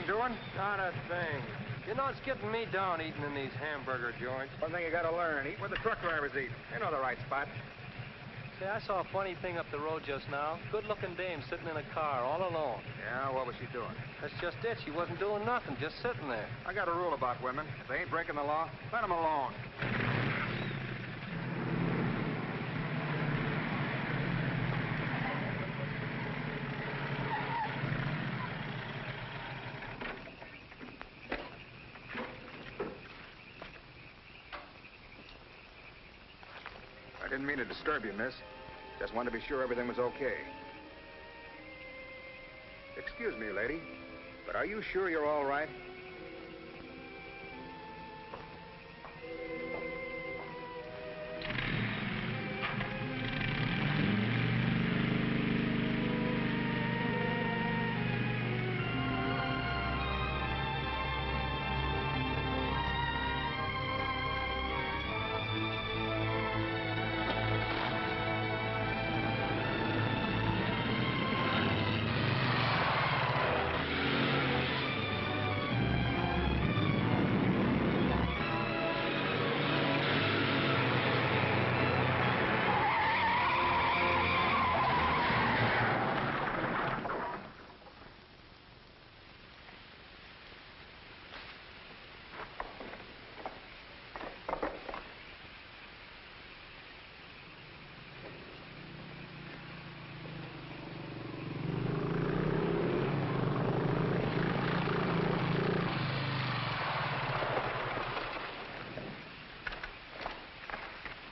doing? Not a thing. You know, it's getting me down eating in these hamburger joints. One thing you gotta learn, eat where the truck drivers eat. They know the right spot. See, I saw a funny thing up the road just now. Good-looking dame sitting in a car all alone. Yeah, what was she doing? That's just it. She wasn't doing nothing, just sitting there. I got a rule about women. If they ain't breaking the law, let them alone. I didn't mean to disturb you, miss. Just wanted to be sure everything was okay. Excuse me, lady, but are you sure you're all right?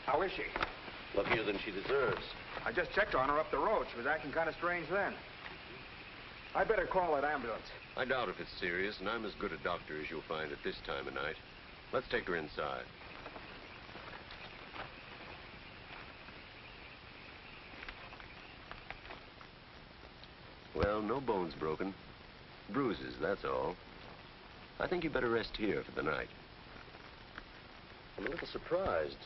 How is she? Luckier than she deserves. I just checked on her up the road. She was acting kind of strange then. I'd better call that ambulance. I doubt if it's serious, and I'm as good a doctor as you'll find at this time of night. Let's take her inside. Well, no bones broken. Bruises, that's all. I think you better rest here for the night. I'm a little surprised.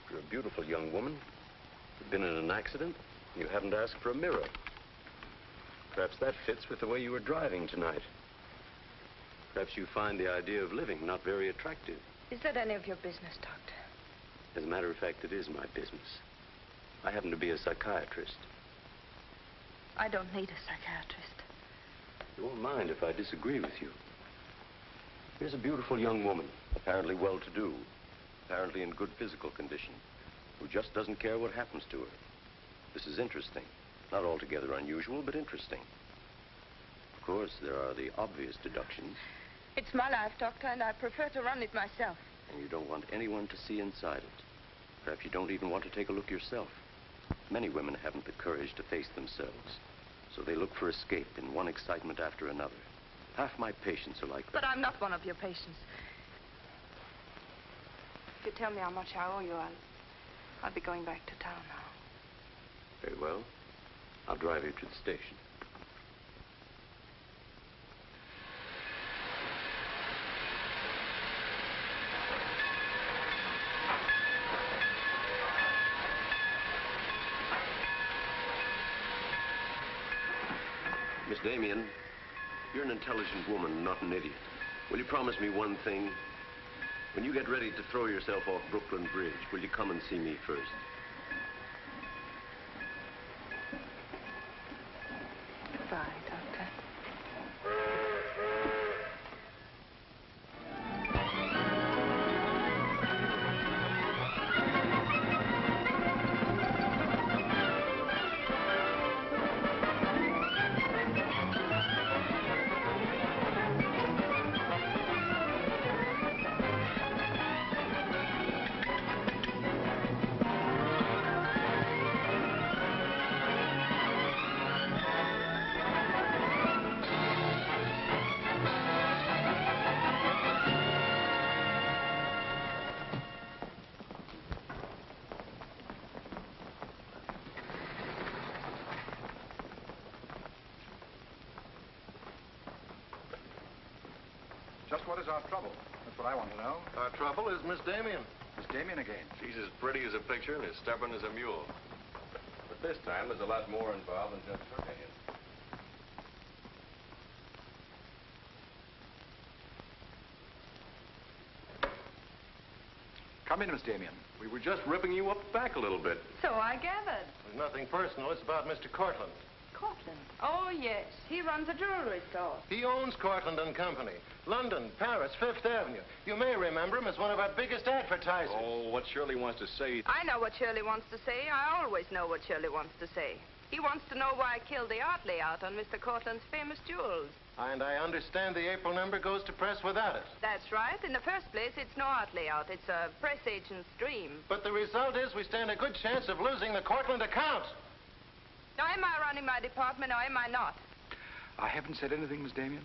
You're a beautiful young woman. You've been in an accident. You haven't asked for a mirror. Perhaps that fits with the way you were driving tonight. Perhaps you find the idea of living not very attractive. Is that any of your business, Doctor? As a matter of fact, it is my business. I happen to be a psychiatrist. I don't need a psychiatrist. You won't mind if I disagree with you. Here's a beautiful young woman, apparently well-to-do, apparently in good physical condition, who just doesn't care what happens to her. This is interesting. Not altogether unusual, but interesting. Of course, there are the obvious deductions. It's my life, Doctor, and I prefer to run it myself. And you don't want anyone to see inside it. Perhaps you don't even want to take a look yourself. Many women haven't the courage to face themselves, so they look for escape in one excitement after another. Half my patients are like that. But I'm not one of your patients. If you tell me how much I owe you, I'll be going back to town now. Very well. I'll drive you to the station. Miss Damien, you're an intelligent woman, not an idiot. Will you promise me one thing? When you get ready to throw yourself off Brooklyn Bridge, will you come and see me first? Goodbye, Doctor. Just what is our trouble? That's what I want to know. Our trouble is Miss Damien. Miss Damien again. She's as pretty as a picture and as stubborn as a mule. But this time, there's a lot more involved than just hooking it. Come in, Miss Damien. We were just ripping you up the back a little bit. So I gathered. There's nothing personal. It's about Mr. Cortland. Cortland? Oh, yes. He runs a jewelry store. He owns Cortland and Company. London, Paris, Fifth Avenue. You may remember him as one of our biggest advertisers. Oh, what Shirley wants to say... I know what Shirley wants to say. I always know what Shirley wants to say. He wants to know why I killed the art layout on Mr. Cortland's famous jewels. And I understand the April number goes to press without it. That's right. In the first place, it's no art layout. It's a press agent's dream. But the result is we stand a good chance of losing the Cortland account. Now, am I running my department or am I not? I haven't said anything, Miss Damien.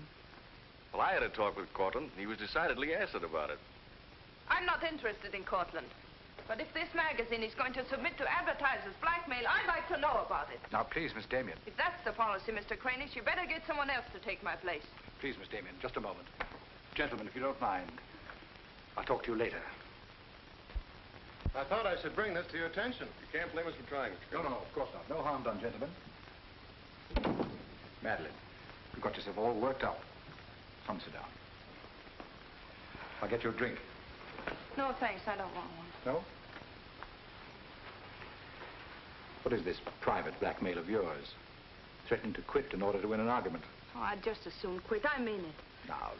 Well, I had a talk with Cortland. He was decidedly acid about it. I'm not interested in Cortland. But if this magazine is going to submit to advertisers' blackmail, I'd like to know about it. Now, please, Miss Damien. If that's the policy, Mr. Cranish, you better get someone else to take my place. Please, Miss Damien, just a moment. Gentlemen, if you don't mind, I'll talk to you later. I thought I should bring this to your attention. You can't blame us for trying, Mr. No, of course not. No harm done, gentlemen. Madeline, you've got yourself all worked up. Come, sit down. I'll get you a drink. No, thanks. I don't want one. No? What is this private blackmail of yours? Threatening to quit in order to win an argument. Oh, I'd just as soon quit. I mean it. Now,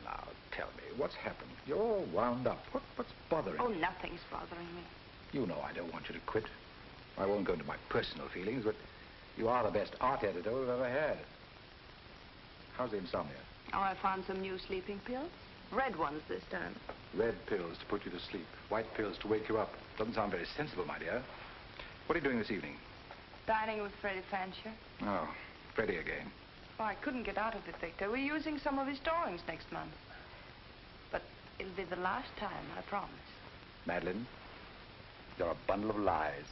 tell me, what's happened? You're all wound up. What's bothering Oh, you? nothing's bothering me. You know I don't want you to quit. I won't go into my personal feelings, but you are the best art editor we've ever had. How's the insomnia? Oh, I found some new sleeping pills. Red ones this time. Red pills to put you to sleep. White pills to wake you up. Doesn't sound very sensible, my dear. What are you doing this evening? Dining with Freddie Fancher. Oh, Freddie again. Oh, I couldn't get out of it, Victor. We're using some of his drawings next month. But it'll be the last time, I promise. Madeline, you're a bundle of lies.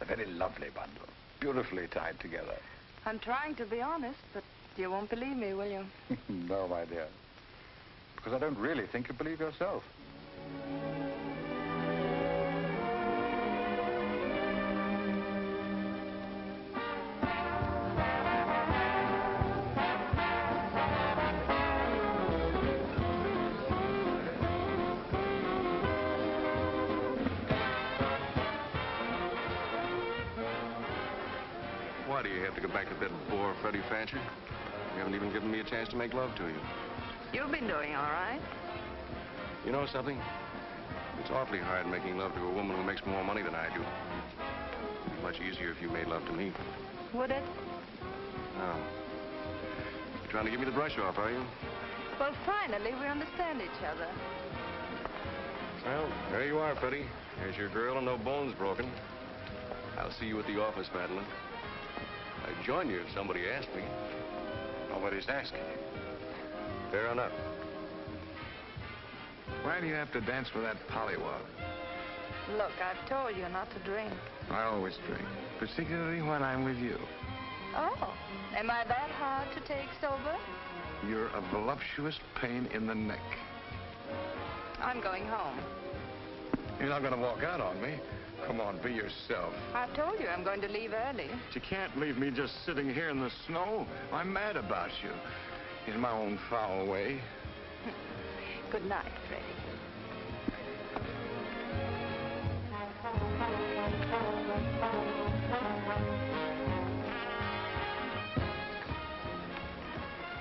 A very lovely bundle. Beautifully tied together. I'm trying to be honest, but you won't believe me, will you? No, my dear. Because I don't really think you believe yourself. Why do you have to go back to that bore, Freddie Fancher? You haven't even given me a chance to make love to you. You've been doing all right. You know something? It's awfully hard making love to a woman who makes more money than I do. It'd be much easier if you made love to me. Would it? Oh. You're trying to give me the brush off, are you? Well, finally, we understand each other. Well, there you are, Freddie. There's your girl and no bones broken. I'll see you at the office, Madeline. I'd join you if somebody asked me. Nobody's asking. Fair enough. Why do you have to dance with that pollywog? Look, I've told you not to drink. I always drink, particularly when I'm with you. Oh, am I that hard to take sober? You're a voluptuous pain in the neck. I'm going home. You're not going to walk out on me. Come on, be yourself. I've told you I'm going to leave early. But you can't leave me just sitting here in the snow. I'm mad about you. In my own foul way. Good night, Freddie.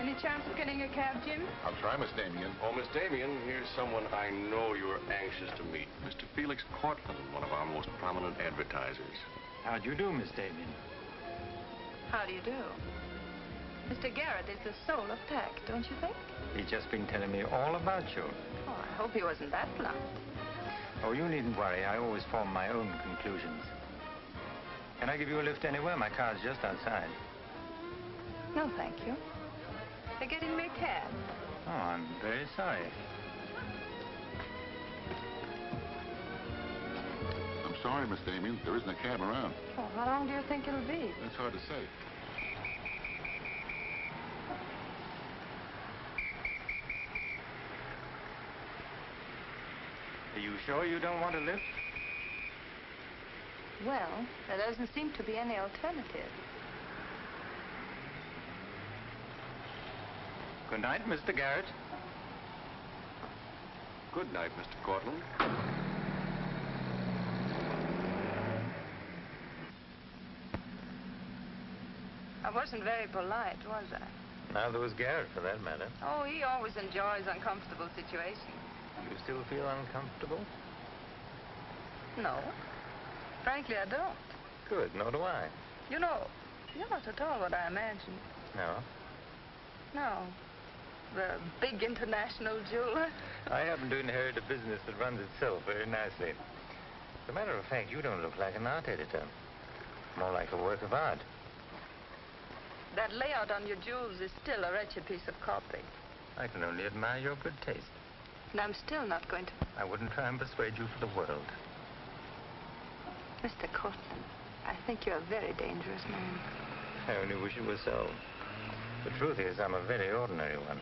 Any chance of getting a cab, Jim? I'll try, Miss Damien. Oh, Miss Damien, here's someone I know you're anxious to meet. Mr. Felix Cortland, one of our most prominent advertisers. How do you do, Miss Damien? How do you do? Mr. Garrett is the soul of tact, don't you think? He's just been telling me all about you. Oh, I hope he wasn't that blunt. Oh, you needn't worry. I always form my own conclusions. Can I give you a lift anywhere? My car's just outside. No, thank you. They're getting me a cab. Oh, I'm very sorry. I'm sorry, Miss Damien. There isn't a cab around. Oh, how long do you think it'll be? That's hard to say. Are you sure you don't want a lift? Well, there doesn't seem to be any alternative. Good night, Mr. Garrett. Good night, Mr. Cortland. I wasn't very polite, was I? Neither was Garrett, for that matter. Oh, he always enjoys uncomfortable situations. You still feel uncomfortable? No. Frankly, I don't. Good, nor do I. You know, you're not at all what I imagined. No? No. The big international jeweler. I happen to inherit a business that runs itself very nicely. As a matter of fact, you don't look like an art editor. More like a work of art. That layout on your jewels is still a wretched piece of copy. I can only admire your good taste. And I'm still not going to... I wouldn't try and persuade you for the world. Mr. Cortland, I think you're a very dangerous man. I only wish it were so. The truth is, I'm a very ordinary one.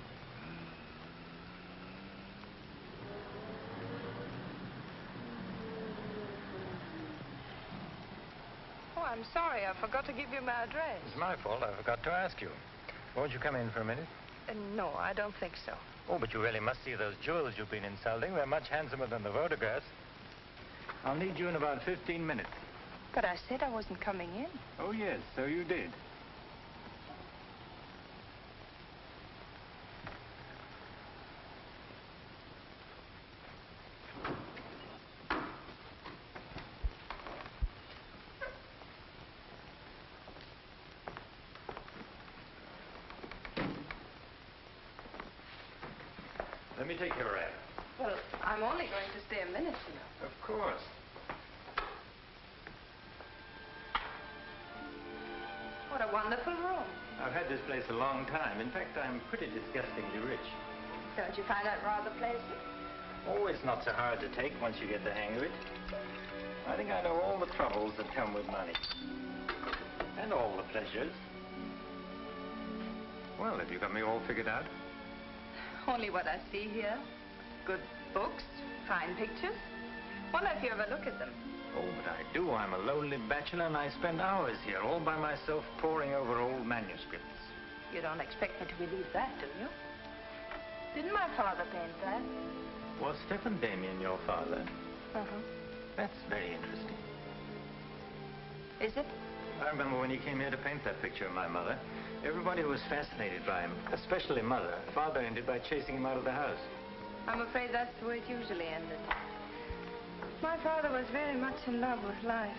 Oh, I'm sorry. I forgot to give you my address. It's my fault. I forgot to ask you. Won't you come in for a minute? No, I don't think so. Oh, but you really must see those jewels you've been insulting. They're much handsomer than the photographs. I'll need you in about 15 minutes. But I said I wasn't coming in. Oh, yes, so you did. Let me take your wrap. Well, I'm only going to stay a minute, you know. Of course. What a wonderful room. I've had this place a long time. In fact, I'm pretty disgustingly rich. Don't you find that rather pleasant? Oh, it's not so hard to take once you get the hang of it. I think I know all the troubles that come with money. And all the pleasures. Well, have you got me all figured out? Only what I see here. Good books, fine pictures. Wonder if you ever look at them. Oh, but I do. I'm a lonely bachelor, and I spend hours here all by myself poring over old manuscripts. You don't expect me to believe that, do you? Didn't my father paint that? Was Stephen Damien your father? Uh-huh. That's very interesting. Is it? I remember when he came here to paint that picture of my mother. Everybody was fascinated by him, especially Mother. Father ended by chasing him out of the house. I'm afraid that's the way it usually ended. My father was very much in love with life.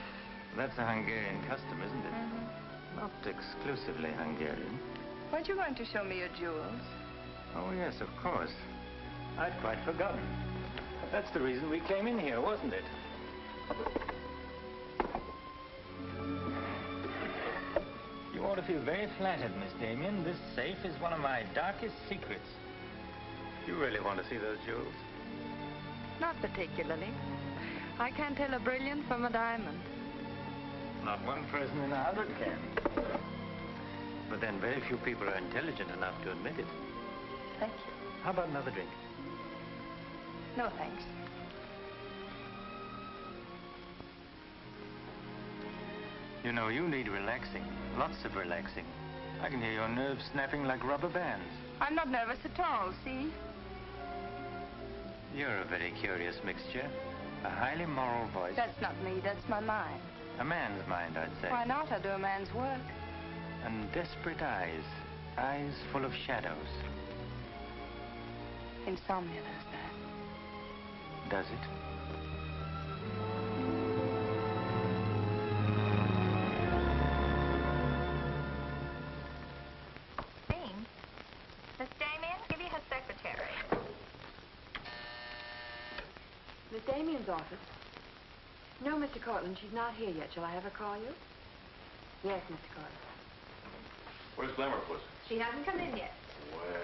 That's a Hungarian custom, isn't it? Mm-hmm. Not exclusively Hungarian. Weren't you going to show me your jewels? Oh, yes, of course. I'd quite forgotten. That's the reason we came in here, wasn't it? You ought to feel very flattered, Miss Damien. This safe is one of my darkest secrets. You really want to see those jewels? Not particularly. I can't tell a brilliant from a diamond. Not one person in 100 can. But then very few people are intelligent enough to admit it. Thank you. How about another drink? No, thanks. You know, you need relaxing. Lots of relaxing. I can hear your nerves snapping like rubber bands. I'm not nervous at all, see? You're a very curious mixture. A highly moral voice. That's not me, that's my mind. A man's mind, I'd say. Why not? I do a man's work. And desperate eyes. Eyes full of shadows. Insomnia does that. Does it? Dean, Miss Damien, give you her secretary. Miss Damien's office? No, Mr. Cortland, she's not here yet. Shall I have her call you? Yes, Mr. Cortland. Where's Glamour, Puss? She hasn't come in yet. Well,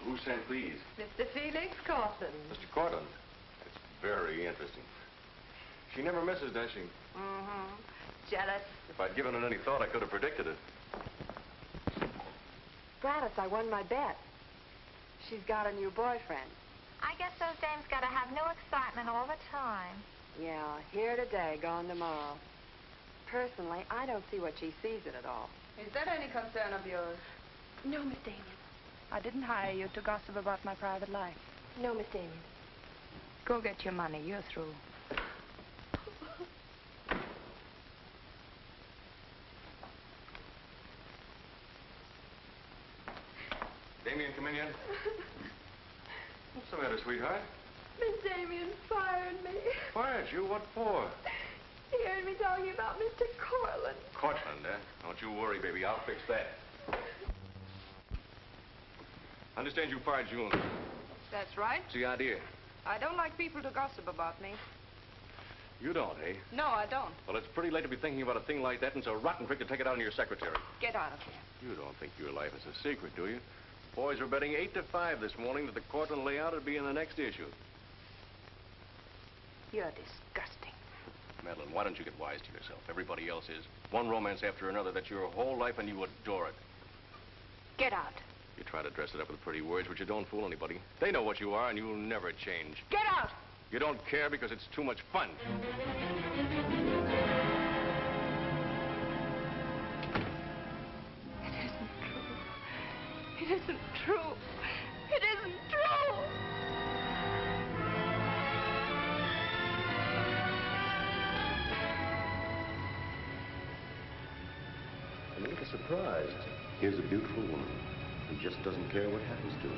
who sent these? Mr. Felix Cortland. Mr. Cortland. It's very interesting. She never misses, does she? Mm-hmm. Jealous. If I'd given it any thought, I could have predicted it. Gladys, I won my bet. She's got a new boyfriend. I guess those dames gotta have no excitement all the time. Yeah, here today, gone tomorrow. Personally, I don't see what she sees in it all. Is that any concern of yours? No, Miss Damien. I didn't hire you to gossip about my private life. No, Miss Damien. Go get your money. You're through. Damien come in yet? What's the matter, sweetheart? Miss Damien fired me. Fired you? What for? He heard me talking about Mr. Cortland. Cortland, eh? Don't you worry, baby. I'll fix that. I understand you fired June. That's right. What's the idea? I don't like people to gossip about me. You don't, eh? No, I don't. Well, it's pretty late to be thinking about a thing like that, and it's a rotten trick to take it out on your secretary. Get out of here. You don't think your life is a secret, do you? Boys were betting 8 to 5 this morning that the Cortland layout would be in the next issue. You're disgusting. Madeline, why don't you get wise to yourself? Everybody else is. One romance after another. That's your whole life, and you adore it. Get out. You try to dress it up with pretty words, but you don't fool anybody. They know what you are, and you'll never change. Get out! You don't care because it's too much fun. It isn't true. It isn't true. I'm a little surprised. Here's a beautiful woman who just doesn't care what happens to her.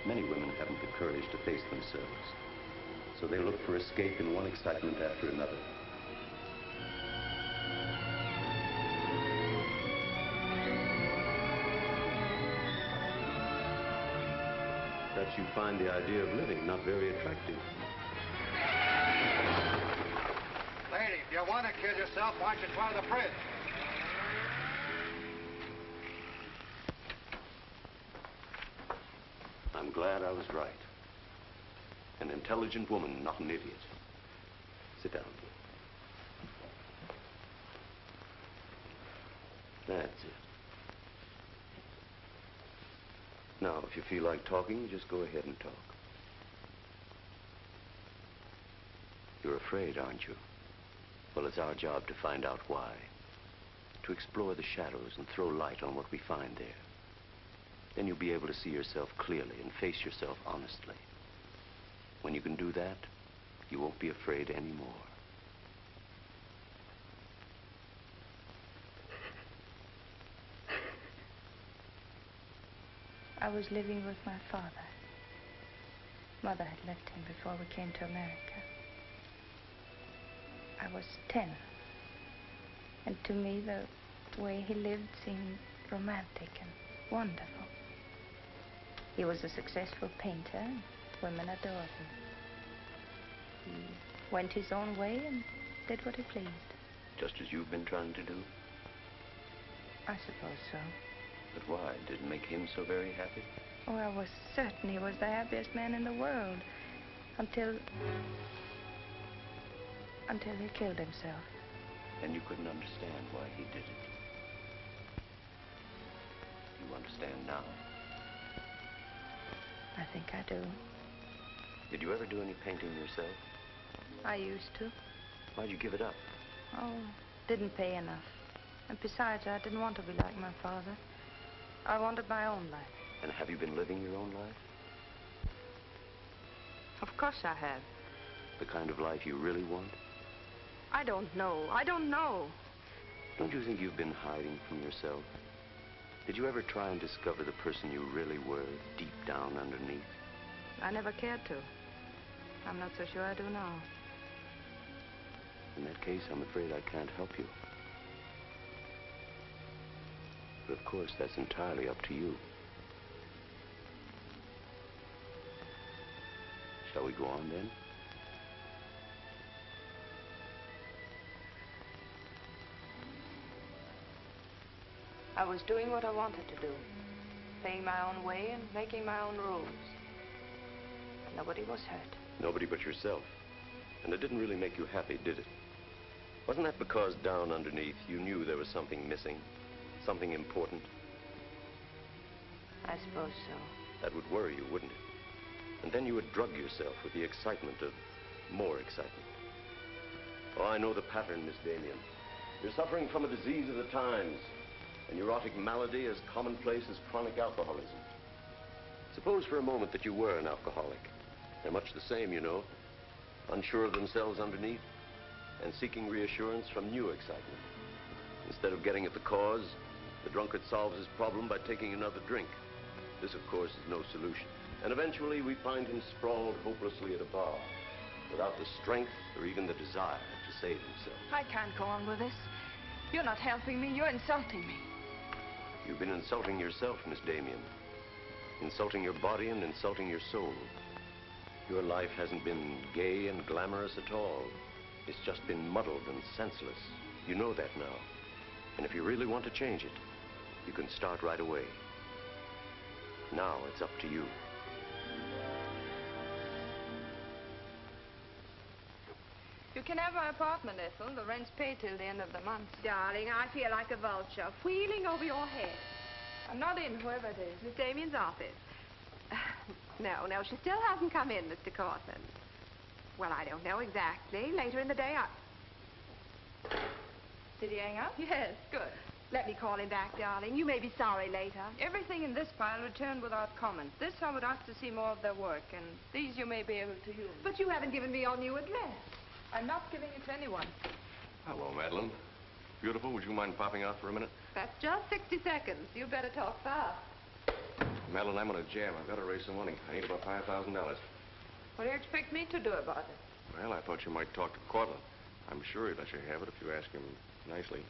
Many women haven't the courage to face themselves, so they look for escape in one excitement after another. Perhaps you find the idea of living not very attractive. Lady, if you want to kill yourself, why don't you try the fridge? I'm glad I was right. An intelligent woman, not an idiot. Sit down. That's it. Now, if you feel like talking, just go ahead and talk. You're afraid, aren't you? Well, it's our job to find out why. To explore the shadows and throw light on what we find there. Then you'll be able to see yourself clearly and face yourself honestly. When you can do that, you won't be afraid anymore. I was living with my father. Mother had left him before we came to America. I was 10. And to me, the way he lived seemed romantic and wonderful. He was a successful painter, and women adored him. He went his own way and did what he pleased. Just as you've been trying to do? I suppose so. But why? Did it make him so very happy? Oh, I was certain he was the happiest man in the world. Until he killed himself. And you couldn't understand why he did it. You understand now? I think I do. Did you ever do any painting yourself? I used to. Why'd you give it up? Oh, didn't pay enough. And besides, I didn't want to be like my father. I wanted my own life. And have you been living your own life? Of course I have. The kind of life you really want? I don't know. I don't know. Don't you think you've been hiding from yourself? Did you ever try and discover the person you really were, deep down underneath? I never cared to. I'm not so sure I do now. In that case, I'm afraid I can't help you. But of course, that's entirely up to you. Shall we go on then? I was doing what I wanted to do. Paying my own way and making my own rules. Nobody was hurt. Nobody but yourself. And it didn't really make you happy, did it? Wasn't that because down underneath you knew there was something missing? Something important? I suppose so. That would worry you, wouldn't it? And then you would drug yourself with the excitement of more excitement. Oh, I know the pattern, Miss Damien. You're suffering from a disease of the times. A neurotic malady as commonplace as chronic alcoholism. Suppose for a moment that you were an alcoholic. They're much the same, you know. Unsure of themselves underneath. and seeking reassurance from new excitement. Instead of getting at the cause, the drunkard solves his problem by taking another drink. This, of course, is no solution. And eventually we find him sprawled hopelessly at a bar, without the strength or even the desire to save himself. I can't go on with this. You're not helping me. You're insulting me. You've been insulting yourself, Miss Damien. Insulting your body and insulting your soul. Your life hasn't been gay and glamorous at all. It's just been muddled and senseless. You know that now. And if you really want to change it, you can start right away. Now it's up to you. You can have my apartment, Ethel. The rent's paid till the end of the month. Darling, I feel like a vulture, wheeling over your head. I'm not in, whoever it is. Miss Damien's office. No, she still hasn't come in, Mr. Cortland. Well, I don't know exactly. Later in the day, Did he hang up? Yes, good. Let me call him back, darling. You may be sorry later. Everything in this pile returned without comment. This I would ask to see more of their work, and these you may be able to use. But you haven't given me your new address. I'm not giving it to anyone. Hello, Madeline. Beautiful, would you mind popping out for a minute? That's just 60 seconds. You'd better talk fast. Madeline, I'm on a jam. I've got to raise some money. I need about $5,000. What do you expect me to do about it? Well, I thought you might talk to Cortland. I'm sure he'd let you have it if you ask him nicely.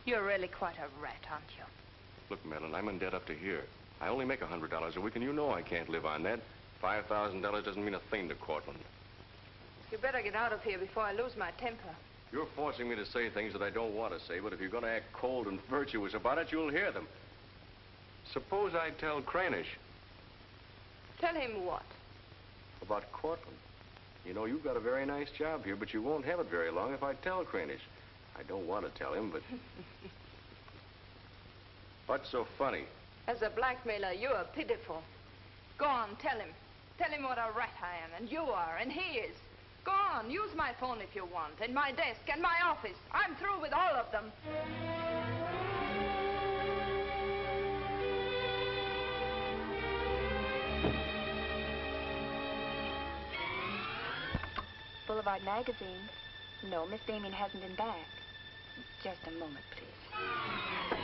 You're really quite a rat, aren't you? Look, Madeline, I'm in debt up to here. I only make $100 a week, and you know I can't live on that. $5,000 doesn't mean a thing to Cortland. You better get out of here before I lose my temper. You're forcing me to say things that I don't want to say, but if you're going to act cold and virtuous about it, you'll hear them. Suppose I tell Cranish. Tell him what? About Cortland. You know, you've got a very nice job here, but you won't have it very long if I tell Cranish. I don't want to tell him, but... What's so funny? As a blackmailer, you are pitiful. Go on, tell him. Tell him what a rat I am, and you are, and he is. Go on, use my phone if you want, and my desk, and my office. I'm through with all of them. Boulevard magazine. No, Miss Damien hasn't been back. Just a moment, please.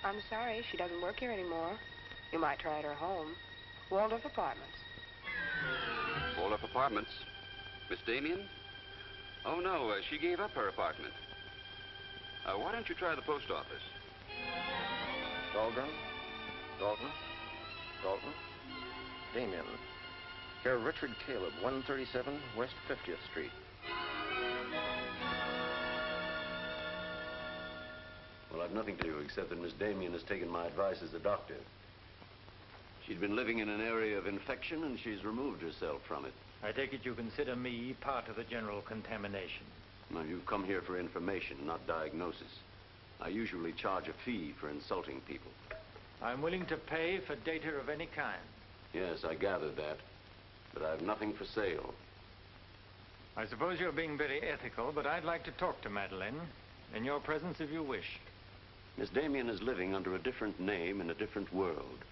I'm sorry, she doesn't work here anymore. You might try at her home. Waldorf Apartments. Waldorf Apartments? Miss Damien? Oh, no, she gave up her apartment. Why don't you try the post office? Dalton? Damien. Here, Richard Caleb, 137 West 50th Street. Well, I've nothing to do except that Miss Damien has taken my advice as a doctor. She'd been living in an area of infection, and she's removed herself from it. I take it you consider me part of the general contamination. Now, you've come here for information, not diagnosis. I usually charge a fee for insulting people. I'm willing to pay for data of any kind. Yes, I gathered that. But I have nothing for sale. I suppose you're being very ethical, but I'd like to talk to Madeline. In your presence, if you wish. Miss Damien is living under a different name in a different world.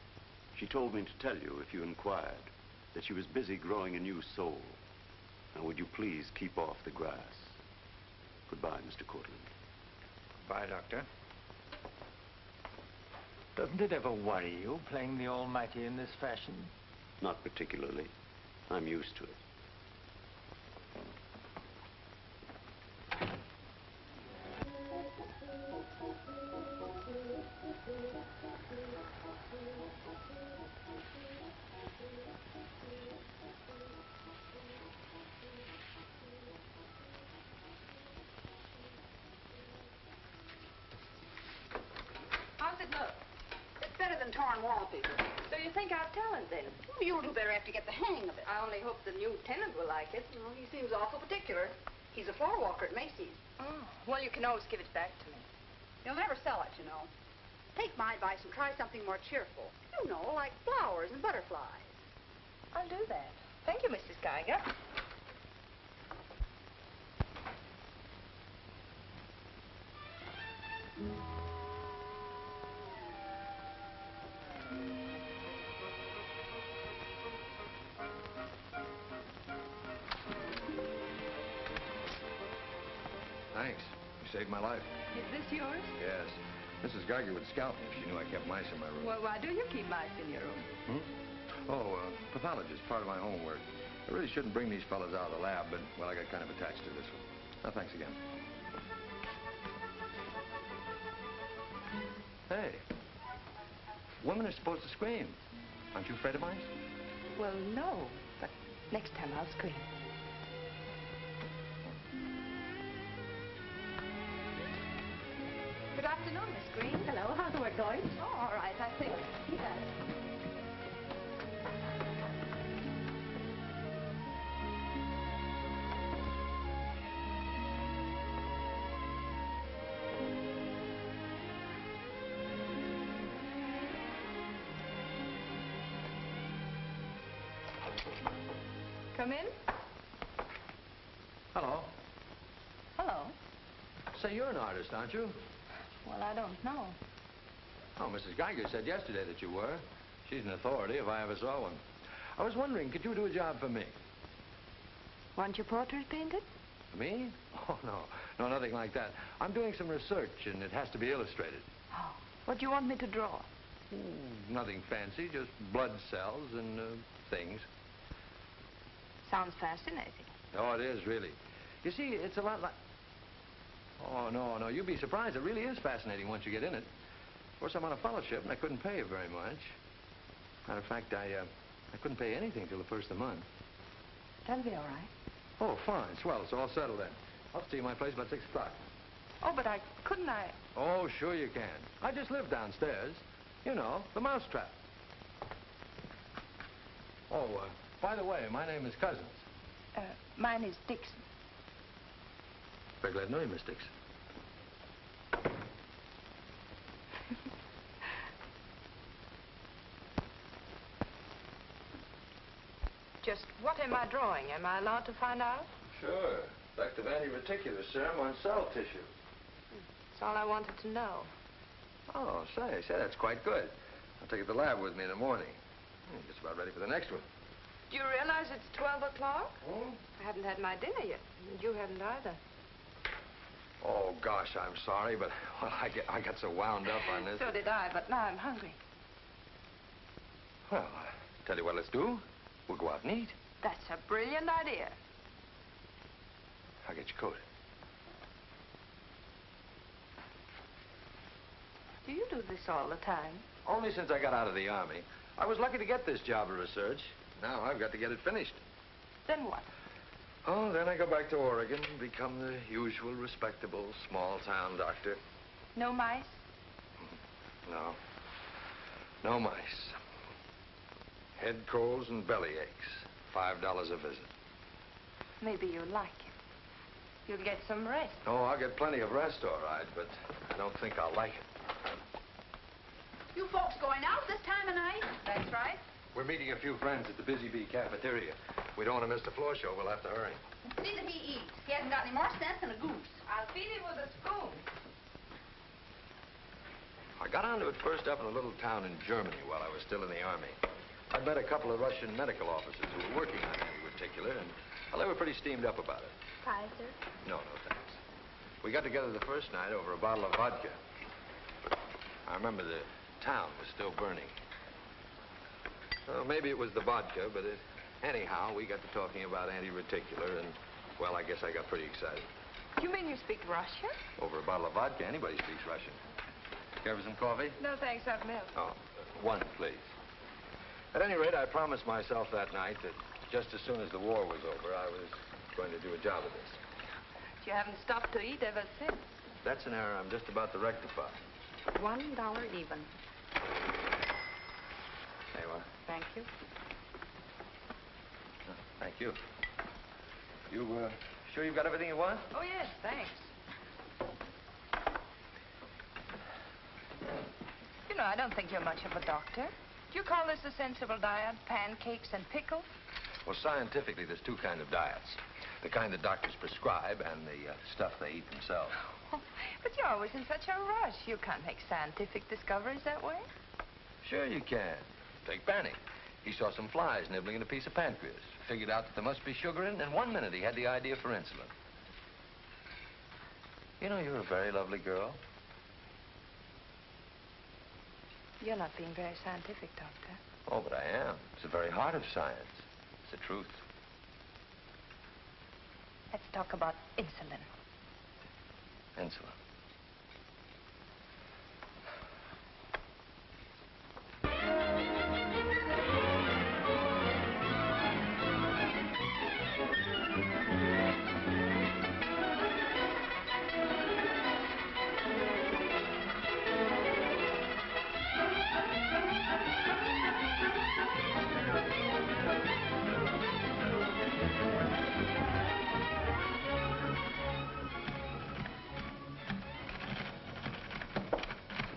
She told me to tell you, if you inquired, that she was busy growing a new soul. Now, would you please keep off the grass? Goodbye, Mr. Cortland. Goodbye, Doctor. Doesn't it ever worry you, playing the almighty in this fashion? Not particularly. I'm used to it. How's it look? It's better than torn wallpaper. So you think I've talent, then? Well, you'll do better after you get the hang of it. I only hope the new tenant will like it. Well, he seems awful particular. He's a floor walker at Macy's. Oh, well, you can always give it back to me. He'll never sell it, you know. Take my advice and try something more cheerful. You know, like flowers and butterflies. I'll do that. Thank you, Mrs. Geiger. thanks. You saved my life. Is this yours? Yes. Mrs. Geiger would scalp me if she knew I kept mice in my room. Well, why do you keep mice in your room? Oh, pathologist, part of my homework. I really shouldn't bring these fellas out of the lab, but, well, I got kind of attached to this one. Oh, thanks again. Hey, women are supposed to scream. Aren't you afraid of mice? Well, no, but next time I'll scream. Good afternoon, Miss Green. Hello, how's the work going? Oh, all right, I think. Yes. Come in. Hello. Hello. Say, you're an artist, aren't you? Well, I don't know. Oh, Mrs. Geiger said yesterday that you were. She's an authority if I ever saw one. I was wondering, could you do a job for me? Want your portrait painted? Me? Oh, no. No, nothing like that. I'm doing some research, and it has to be illustrated. Oh, what do you want me to draw? Nothing fancy, just blood cells and things. Sounds fascinating. Oh, it is, really. You see, it's a lot like... Oh, no, you'd be surprised. It really is fascinating once you get in it. Of course, I'm on a fellowship, and I couldn't pay you very much. Matter of fact, I couldn't pay anything till the first of the month. That'll be all right. Oh, fine. Swell. It's all settled then. I'll see you at my place about 6 o'clock. Oh, but couldn't I? Oh, sure you can. I just live downstairs. You know, the mousetrap. Oh, by the way, my name is Cousins. Mine is Dixon. Very glad to know you, Miss Dixon. Just what am I drawing? Am I allowed to find out? Sure. Effect of anti-reticular serum on cell tissue. That's all I wanted to know. Oh, say, that's quite good. I'll take it to the lab with me in the morning. Just about ready for the next one. Do you realize it's 12 o'clock? Hmm? I haven't had my dinner yet. And you haven't either. Oh, gosh, I'm sorry, but well, I got so wound up on this. So did I, but now I'm hungry. Well, tell you what let's do. We'll go out and eat. That's a brilliant idea. I'll get your coat. Do you do this all the time? Only since I got out of the Army. I was lucky to get this job of research. Now I've got to get it finished. Then what? Oh, then I go back to Oregon and become the usual respectable small-town doctor. No mice? No. No mice. Head colds and belly aches. $5 a visit. Maybe you'll like it. You'll get some rest. Oh, I'll get plenty of rest, all right, but I don't think I'll like it. You folks going out this time of night? That's right. We're meeting a few friends at the Busy Bee cafeteria. We don't want to miss the floor show. We'll have to hurry. See that he eats. He hasn't got any more sense than a goose. I'll feed him with a spoon. I got onto it first up in a little town in Germany while I was still in the Army. I met a couple of Russian medical officers who were working on anti-reticular, and, well, they were pretty steamed up about it. Pie, sir? No, thanks. We got together the first night over a bottle of vodka. I remember the town was still burning. Well, maybe it was the vodka, but anyhow, we got to talking about anti-reticular, and, well, I guess I got pretty excited. You mean you speak Russian? Over a bottle of vodka, anybody speaks Russian. Care for some coffee? No, thanks. I've milk. Oh, one, please. At any rate, I promised myself that night that just as soon as the war was over, I was going to do a job of this. You haven't stopped to eat ever since. That's an error I'm just about to rectify. $1 even. There you are. Thank you. Thank you. You, sure you've got everything you want? Oh, yes, thanks. You know, I don't think you're much of a doctor. Do you call this a sensible diet? Pancakes and pickles? Well, scientifically, there's two kinds of diets. The kind that doctors prescribe and the stuff they eat themselves. Oh, but you're always in such a rush. You can't make scientific discoveries that way. Sure you can. Take Banning. He saw some flies nibbling at a piece of pancreas. Figured out that there must be sugar in it, and in 1 minute he had the idea for insulin. You know, you're a very lovely girl. You're not being very scientific, Doctor. Oh, but I am. It's the very heart of science. It's the truth. Let's talk about insulin. Insulin.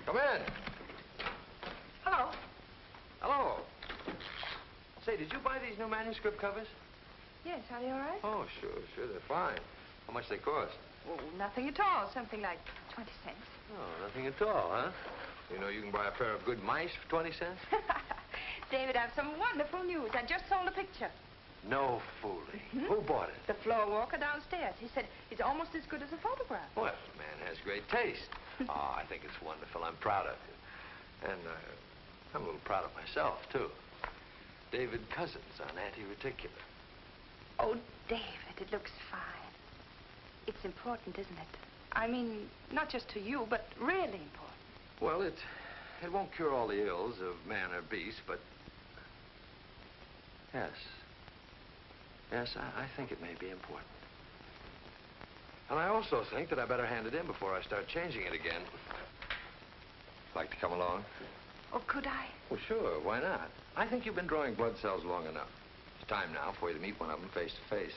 Come in. Hello. Hello. Say, did you buy these new manuscript covers? Yes, are they all right? Oh, sure, they're fine. How much they cost? Oh, nothing at all. Something like 20 cents. Oh, nothing at all, huh? You know you can buy a pair of good mice for 20 cents? David, I have some wonderful news. I just sold a picture. No fooling. Who bought it? The floor walker downstairs. He said it's almost as good as a photograph. Well, the man has great taste. Oh, I think it's wonderful. I'm proud of you. And I'm a little proud of myself, too. David Cousins on anti-reticular. Oh, David, it looks fine. It's important, isn't it? I mean, not just to you, but really important. Well, it won't cure all the ills of man or beast, but yes. Yes, I think it may be important. And I also think that I better hand it in before I start changing it again. Like to come along? Oh, could I? Well, sure. Why not? I think you've been drawing blood cells long enough. It's time now for you to meet one of them face to face.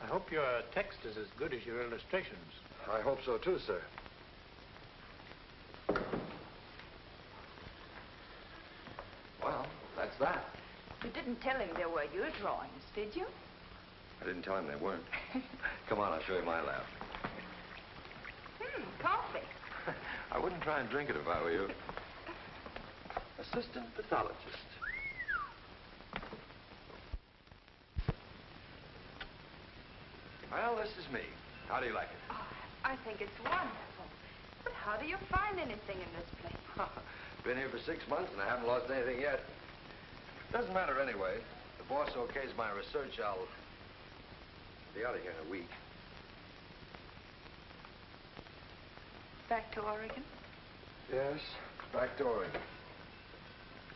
I hope your text is as good as your illustrations. I hope so, too, sir. Well, that's that. You didn't tell him there were your drawings, did you? I didn't tell him they weren't. Come on, I'll show you my lab. Coffee. I wouldn't try and drink it if I were you. Assistant pathologist. Well, this is me. How do you like it? Oh, I think it's wonderful. But how do you find anything in this place? Been here for 6 months and I haven't lost anything yet. Doesn't matter anyway. The boss okays my research, I'll be out of here in a week. Back to Oregon? Yes, back to Oregon.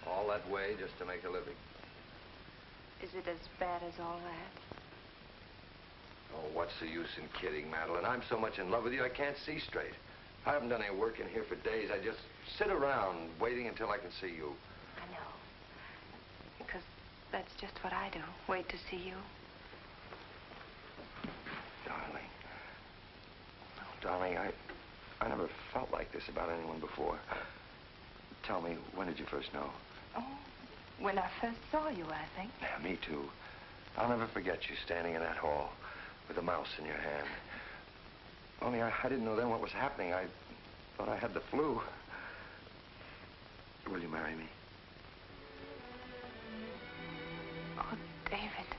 All that way just to make a living. Is it as bad as all that? Oh, what's the use in kidding, Madeline? I'm so much in love with you, I can't see straight. I haven't done any work in here for days. I just sit around waiting until I can see you. I know. Because that's just what I do. Wait to see you. Darling. Oh, darling, I never felt like this about anyone before. Tell me, when did you first know? Oh, when I first saw you, I think. Yeah, me too. I'll never forget you standing in that hall with a mouse in your hand. Only I didn't know then what was happening. I thought I had the flu. Will you marry me? Oh, David.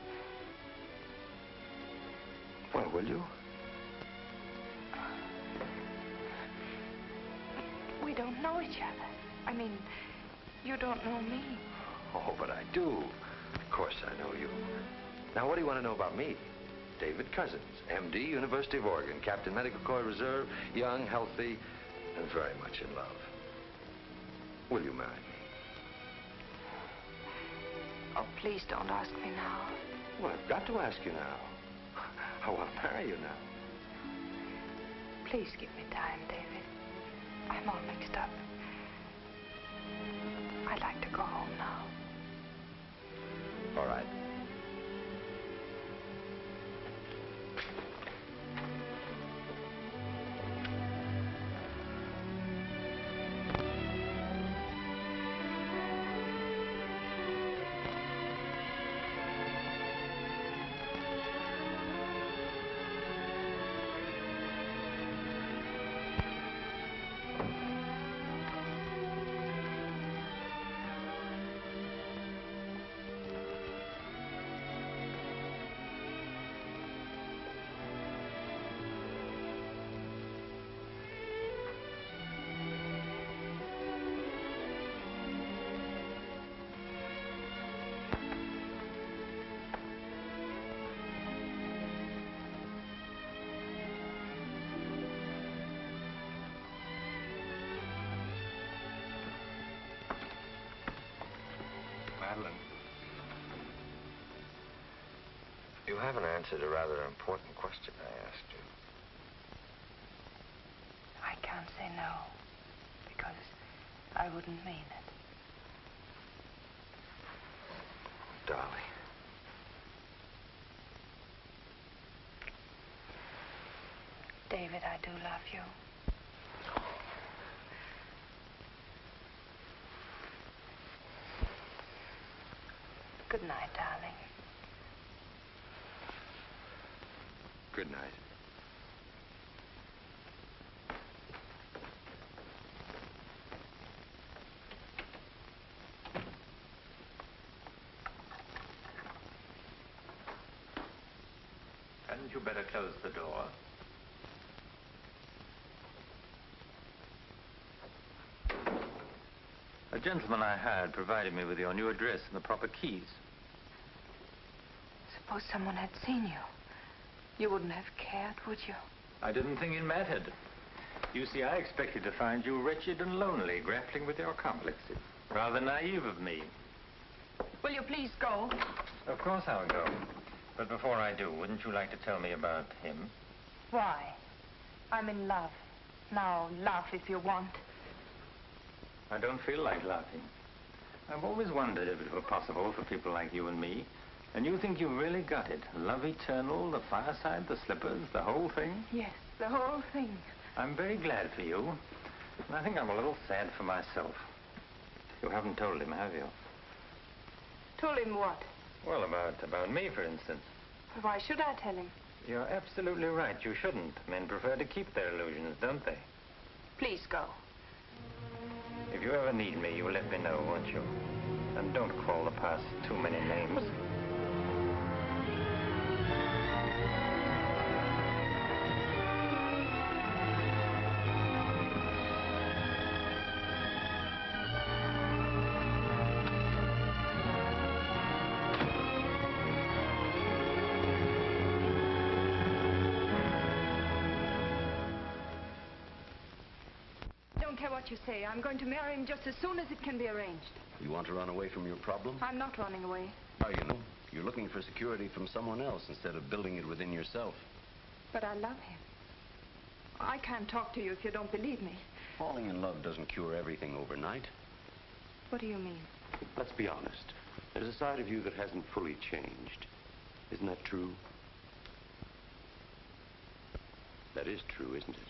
Well, will you? We don't know each other. I mean, you don't know me. Oh, but I do. Of course I know you. Now, what do you want to know about me? David Cousins, M.D., University of Oregon, Captain Medical Corps Reserve, young, healthy, and very much in love. Will you marry me? Oh, please don't ask me now. Well, I've got to ask you now. I want to marry you now. Please give me time, David. I'm all mixed up. I'd like to go home now. All right. You haven't answered a rather important question I asked you. I can't say no, because I wouldn't mean it. Darling. David, I do love you. Good night, darling. Good night. Hadn't you better close the door? A gentleman I hired provided me with your new address and the proper keys. Suppose someone had seen you. You wouldn't have cared, would you? I didn't think it mattered. You see, I expected to find you wretched and lonely, grappling with your complexes. Rather naive of me. Will you please go? Of course I'll go. But before I do, wouldn't you like to tell me about him? Why? I'm in love. Now, laugh if you want. I don't feel like laughing. I've always wondered if it were possible for people like you and me. And you think you really got it? Love eternal, the fireside, the slippers, the whole thing? Yes, the whole thing. I'm very glad for you. And I think I'm a little sad for myself. You haven't told him, have you? Told him what? Well, about me, for instance. Why should I tell him? You're absolutely right. You shouldn't. Men prefer to keep their illusions, don't they? Please go. If you ever need me, you let me know, won't you? And don't call the past too many names. What you say. I'm going to marry him just as soon as it can be arranged. You want to run away from your problem? I'm not running away. Are you? You're looking for security from someone else instead of building it within yourself. But I love him. I can't talk to you if you don't believe me. Falling in love doesn't cure everything overnight. What do you mean? Let's be honest. There's a side of you that hasn't fully changed. Isn't that true? That is true, isn't it?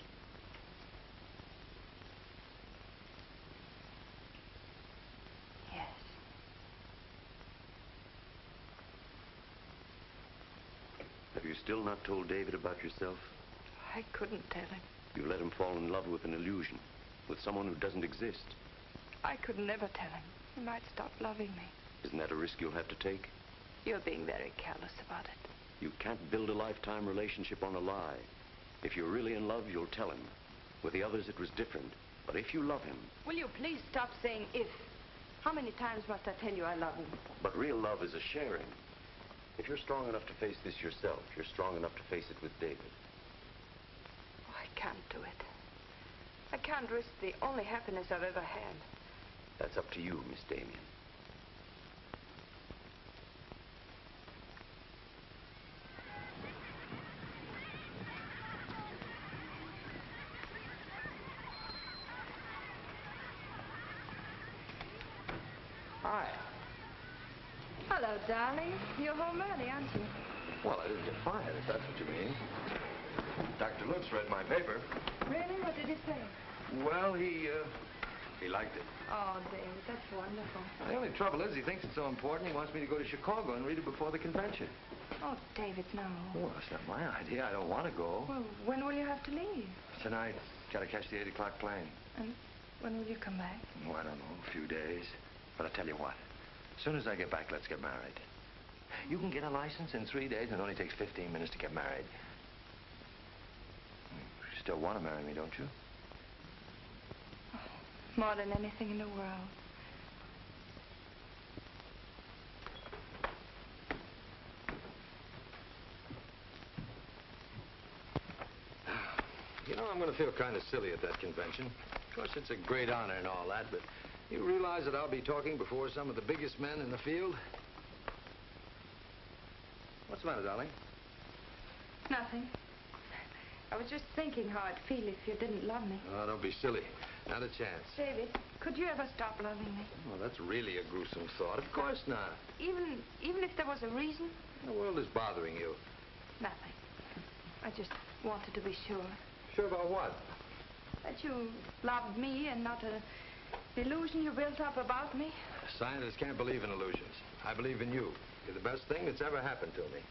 Have you still not told David about yourself? I couldn't tell him. You let him fall in love with an illusion, with someone who doesn't exist. I could never tell him. He might stop loving me. Isn't that a risk you'll have to take? You're being very careless about it. You can't build a lifetime relationship on a lie. If you're really in love, you'll tell him. With the others, it was different. But if you love him... Will you please stop saying if? How many times must I tell you I love him? But real love is a sharing. If you're strong enough to face this yourself, you're strong enough to face it with David. Oh, I can't do it. I can't risk the only happiness I've ever had. That's up to you, Miss Damien. Hi. Hello, darling. You're home early, aren't you? Well, I didn't get fired, if that's what you mean. Dr. Lutz read my paper. Really? What did he say? Well, he liked it. Oh, David, that's wonderful. The only trouble is he thinks it's so important he wants me to go to Chicago and read it before the convention. Oh, David, no. Well, that's not my idea. I don't want to go. Well, when will you have to leave? Tonight. Got to catch the 8 o'clock plane. And when will you come back? Oh, I don't know. A few days. But I'll tell you what. As soon as I get back, let's get married. You can get a license in 3 days, and it only takes 15 minutes to get married. You still want to marry me, don't you? Oh, more than anything in the world. You know, I'm going to feel kind of silly at that convention. Of course, it's a great honor and all that, but you realize that I'll be talking before some of the biggest men in the field? What's the matter, darling? Nothing. I was just thinking how I'd feel if you didn't love me. Oh, don't be silly. Not a chance. David, could you ever stop loving me? Oh, that's really a gruesome thought. Of course not. Even if there was a reason? The world is bothering you. Nothing. I just wanted to be sure. Sure about what? That you loved me and not an illusion you built up about me. Scientists can't believe in illusions. I believe in you. You're the best thing that's ever happened to me.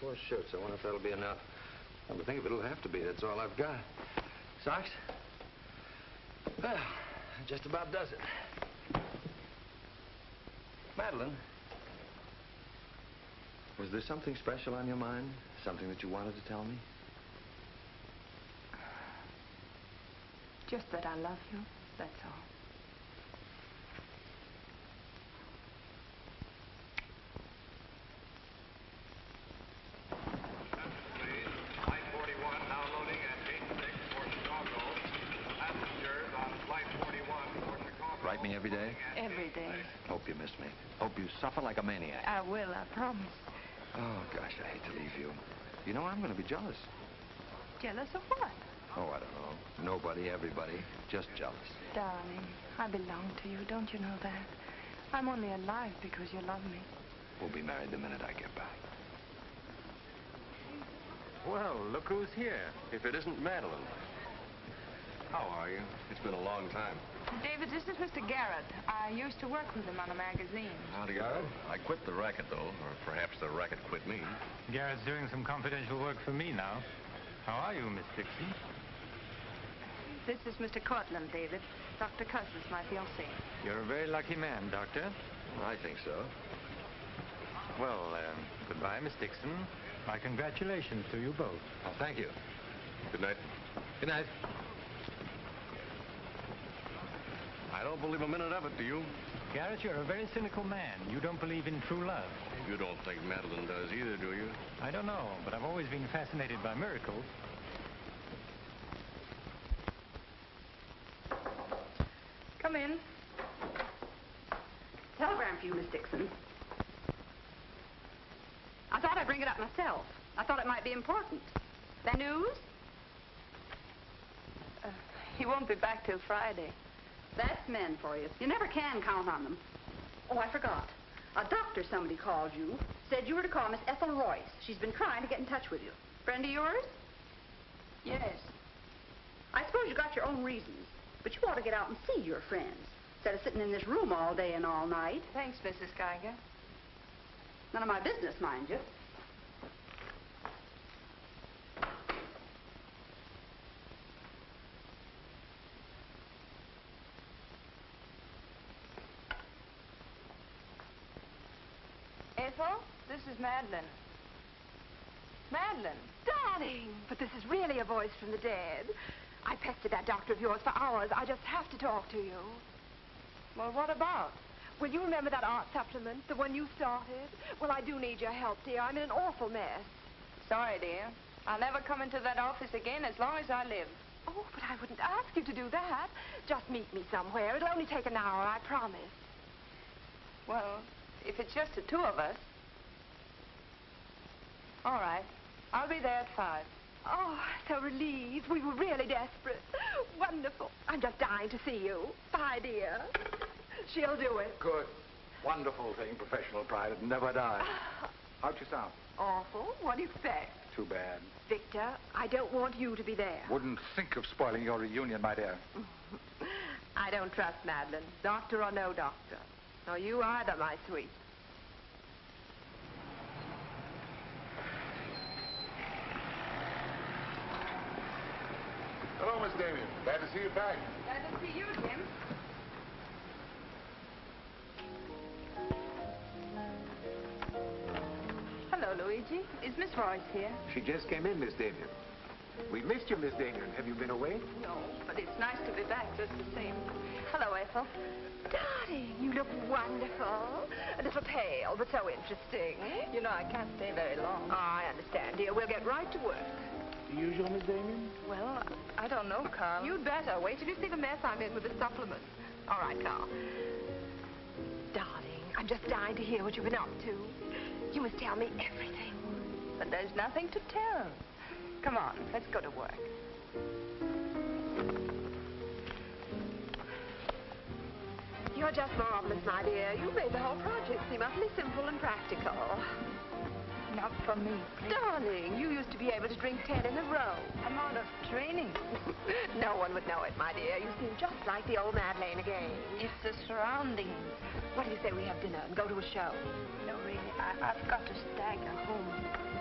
4 shirts. I wonder if that'll be enough. Come to think of it, it'll have to be. That's all I've got. Socks? Well, that just about does it. Madeline, was there something special on your mind? Something that you wanted to tell me? Just that I love you, that's all. Write me every day? Every day. Hope you miss me. Hope you suffer like a maniac. I will, I promise. Oh, gosh, I hate to leave you. You know, I'm going to be jealous. Jealous of what? Oh, I don't know. Nobody, everybody. Just jealous. Darling, I belong to you. Don't you know that? I'm only alive because you love me. We'll be married the minute I get back. Well, look who's here. If it isn't Madeline. How are you? It's been a long time. David, this is Mr. Garrett. I used to work with him on a magazine. Howdy, Garrett. I quit the racket, though. Or perhaps the racket quit me. Garrett's doing some confidential work for me now. How are you, Miss Dixon? This is Mr. Cortland, David. Dr. Cousins, my fiancé. You're a very lucky man, Doctor. I think so. Well, goodbye, Miss Dixon. My congratulations to you both. Oh, thank you. Good night. Good night. I don't believe a minute of it, do you? Garrett, you're a very cynical man. You don't believe in true love. You don't think Madeline does either, do you? I don't know, but I've always been fascinated by miracles. Come in. Telegram for you, Miss Dixon. I thought I'd bring it up myself. I thought it might be important. That news? He won't be back till Friday. That's men for you. You never can count on them. Oh, I forgot. A doctor somebody called you, said you were to call Miss Ethel Royce. She's been trying to get in touch with you. Friend of yours? Yes. I suppose you got your own reasons, but you ought to get out and see your friends, instead of sitting in this room all day and all night. Thanks, Mrs. Geiger. None of my business, mind you. Ethel, this is Madeline. Madeline. Darling, but this is really a voice from the dead. I pestered that doctor of yours for hours. I just have to talk to you. Well, what about? Well, you remember that art supplement, the one you started? Well, I do need your help, dear. I'm in an awful mess. Sorry, dear. I'll never come into that office again as long as I live. Oh, but I wouldn't ask you to do that. Just meet me somewhere. It'll only take an hour, I promise. Well, if it's just the two of us. All right. I'll be there at 5. Oh, so relieved. We were really desperate. Wonderful. I'm just dying to see you. Bye, dear. She'll do it. Good. Wonderful thing, professional pride. It never dies. How'd you sound? Awful. What do you expect? Too bad. Victor, I don't want you to be there. Wouldn't think of spoiling your reunion, my dear. I don't trust Madeline, doctor or no doctor. Nor you either, my sweet. Hello, Miss Damien. Glad to see you back. Glad to see you, Jim. Hello, Luigi. Is Miss Royce here? She just came in, Miss Damien. We missed you, Miss Damien. Have you been away? No, but it's nice to be back just the same. Hello, Ethel. Darling, you look wonderful. A little pale, but so interesting. You know, I can't stay very long. Oh, I understand, dear. We'll get right to work. The usual, Miss Damien? Well, I don't know, Carl. You'd better. Wait till you see the mess I'm in with the supplements. All right, Carl. Darling, I'm just dying to hear what you've been up to. You must tell me everything. but there's nothing to tell. Come on, let's go to work. You're just marvelous, my dear. You made the whole project seem utterly simple and practical. Not for me, please. Darling, you used to be able to drink 10 in a row. I'm out of training. No one would know it, my dear. You seem just like the old Madeleine again. It's the surroundings. What do you say we have dinner and go to a show? No, really, I've got to stagger home.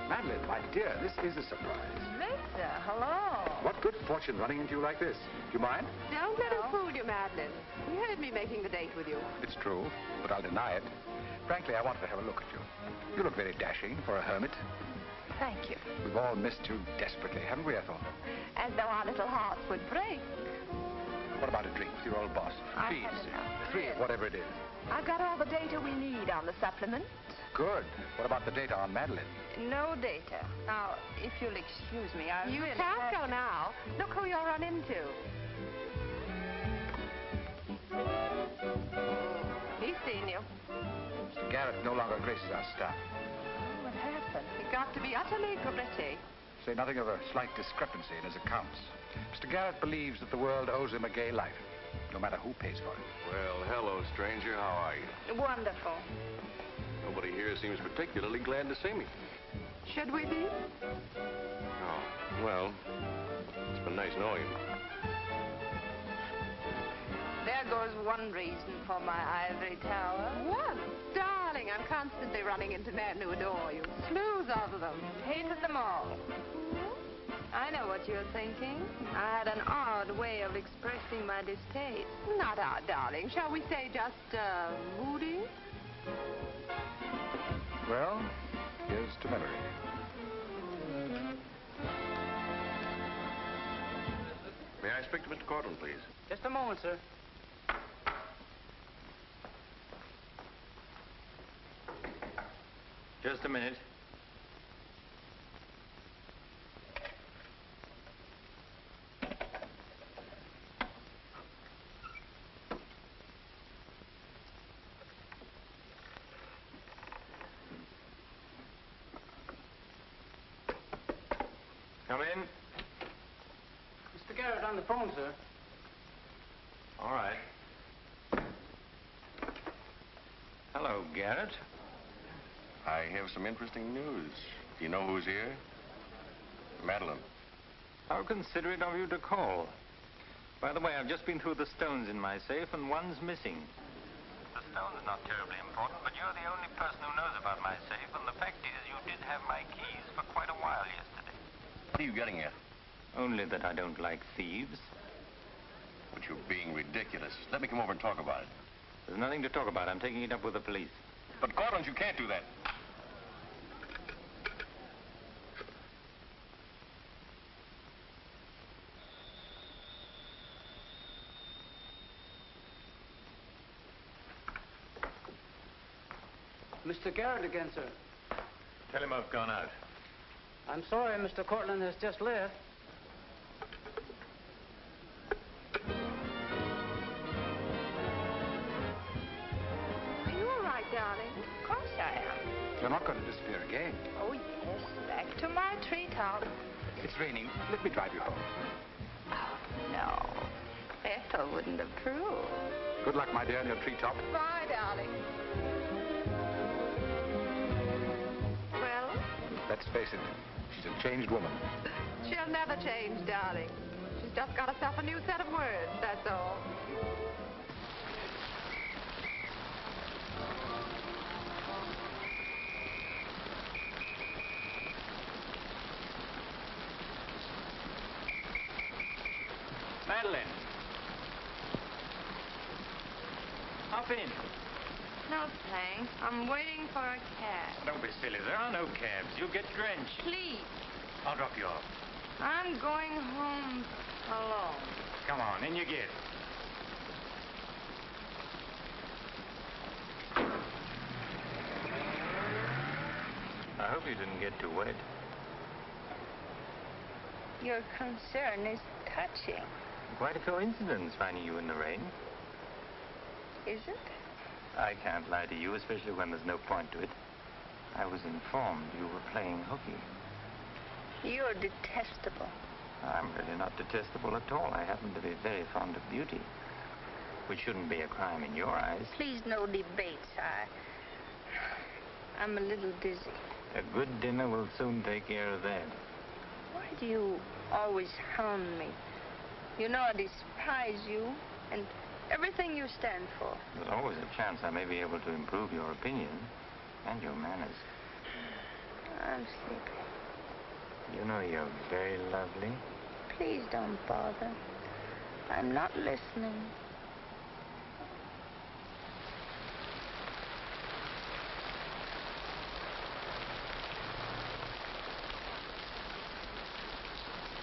Madeline, my dear, this is a surprise. Victor, hello. What good fortune running into you like this? Do you mind? Don't let us fool you, Madeline. You heard me making the date with you. It's true, but I'll deny it. Frankly, I wanted to have a look at you. You look very dashing for a hermit. Thank you. We've all missed you desperately, haven't we, Ethel? As though our little hearts would break. What about a drink with your old boss? I've had Please. enough. 3, whatever it is. I've got all the data we need on the supplement. Good. What about the data on Madeline? No data. Now, if you'll excuse me, I You really can't have go now. Look who you'll run into. He's seen you. Mr. Garrett no longer graces our staff. What happened? He got to be utterly gritty. Say nothing of a slight discrepancy in his accounts. Mr. Garrett believes that the world owes him a gay life, no matter who pays for it. Well, hello, stranger. How are you? Wonderful. Nobody here seems particularly glad to see me. Should we be? Oh, well, it's been nice knowing you. There goes one reason for my ivory tower. What? Darling, I'm constantly running into men who adore you. Slews of them. Hated them all. I know what you're thinking. I had an odd way of expressing my distaste. Not odd, darling. Shall we say just, moody? Well, here's to memory. May I speak to Mr. Cortland, please? Just a moment, sir. Just a minute. Come in. Mr. Garrett on the phone, sir. All right. Hello, Garrett. I have some interesting news. Do you know who's here? Madeline. How considerate of you to call. By the way, I've just been through the stones in my safe, and one's missing. The stone's not terribly important, but you're the only person who knows about my safe, and the fact is you did have my keys for quite a while yesterday. What are you getting at? Only that I don't like thieves. But you're being ridiculous. Let me come over and talk about it. There's nothing to talk about. I'm taking it up with the police. But, Cortland, you can't do that. Mr. Garrett again, sir. Tell him I've gone out. I'm sorry, Mr. Cortland has just left. Are you all right, darling? Of course I am. You're not going to disappear again. Oh, yes. Back to my treetop. It's raining. Let me drive you home. Oh, no. Ethel wouldn't approve. Good luck, my dear, in your treetop. Bye, darling. Well? Let's face it, she's a changed woman. She'll never change, darling. She's just got herself a new set of words, that's all. Madeline. Hop in. No, thanks. I'm waiting for a cab. Don't be silly. There are no cabs. You'll get drenched. Please. I'll drop you off. I'm going home alone. Come on, in you get. I hope you didn't get too wet. Your concern is touching. Quite a coincidence finding you in the rain. Is it? I can't lie to you, especially when there's no point to it. I was informed you were playing hooky. You're detestable. I'm really not detestable at all. I happen to be very fond of beauty, which shouldn't be a crime in your eyes. Please, no debates. I'm a little dizzy. A good dinner will soon take care of that. Why do you always hound me? You know I despise you and everything you stand for. There's always a chance I may be able to improve your opinion and your manners. I'm sleepy. You know you're very lovely. Please don't bother. I'm not listening.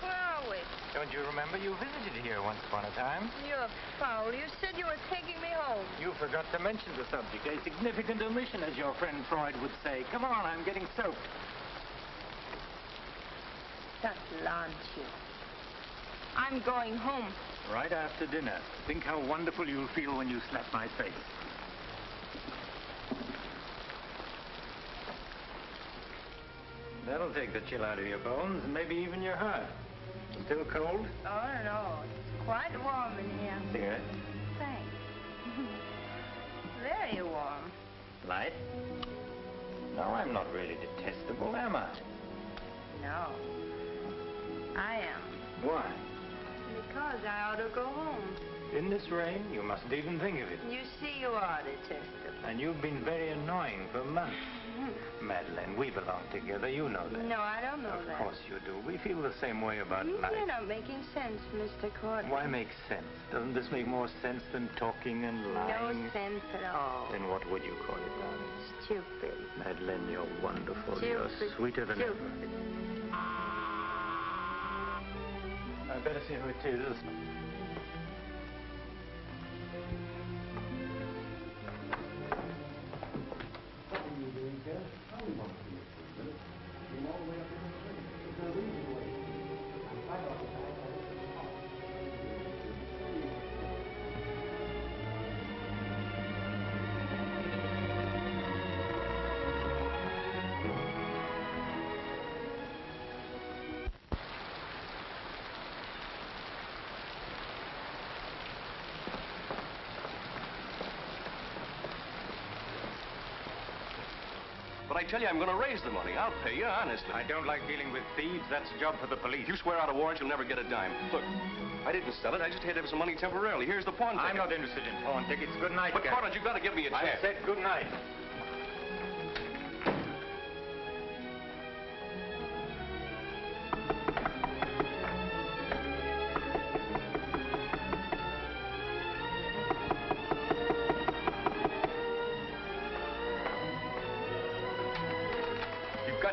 Where are we? Don't you remember you visited here once upon a time? You're foul. You said you were taking me home. You forgot to mention the subject. A significant omission, as your friend Freud would say. Come on, I'm getting soaked. That launch you. I'm going home. Right after dinner. Think how wonderful you'll feel when you slap my face. That'll take the chill out of your bones and maybe even your heart. Still cold? Oh, no. It's quite warm in here. Cigarette? Thanks. Very warm. Light? No, I'm not really detestable, am I? No. I am. Why? Because I ought to go home. In this rain, you mustn't even think of it. You see, you are detestable. And you've been very annoying for months. Madeleine, we belong together. You know that. No, I don't know that. Of course you do. We feel the same way about life. You're not making sense, Mr. Courtney. Why make sense? Doesn't this make more sense than talking and lying? No sense at all. Then what would you call it, darling? Stupid. Madeleine, you're wonderful. Stupid. You're sweeter than ever. I'd better see who it is. But I tell you, I'm going to raise the money. I'll pay you, honestly. I don't like dealing with thieves. That's a job for the police. You swear out a warrant, you'll never get a dime. Look, I didn't sell it. I just had to have some money temporarily. Here's the pawn ticket. I'm not interested in pawn tickets. Good night, But, Gary. Carter, you've got to give me a chance. I said good night.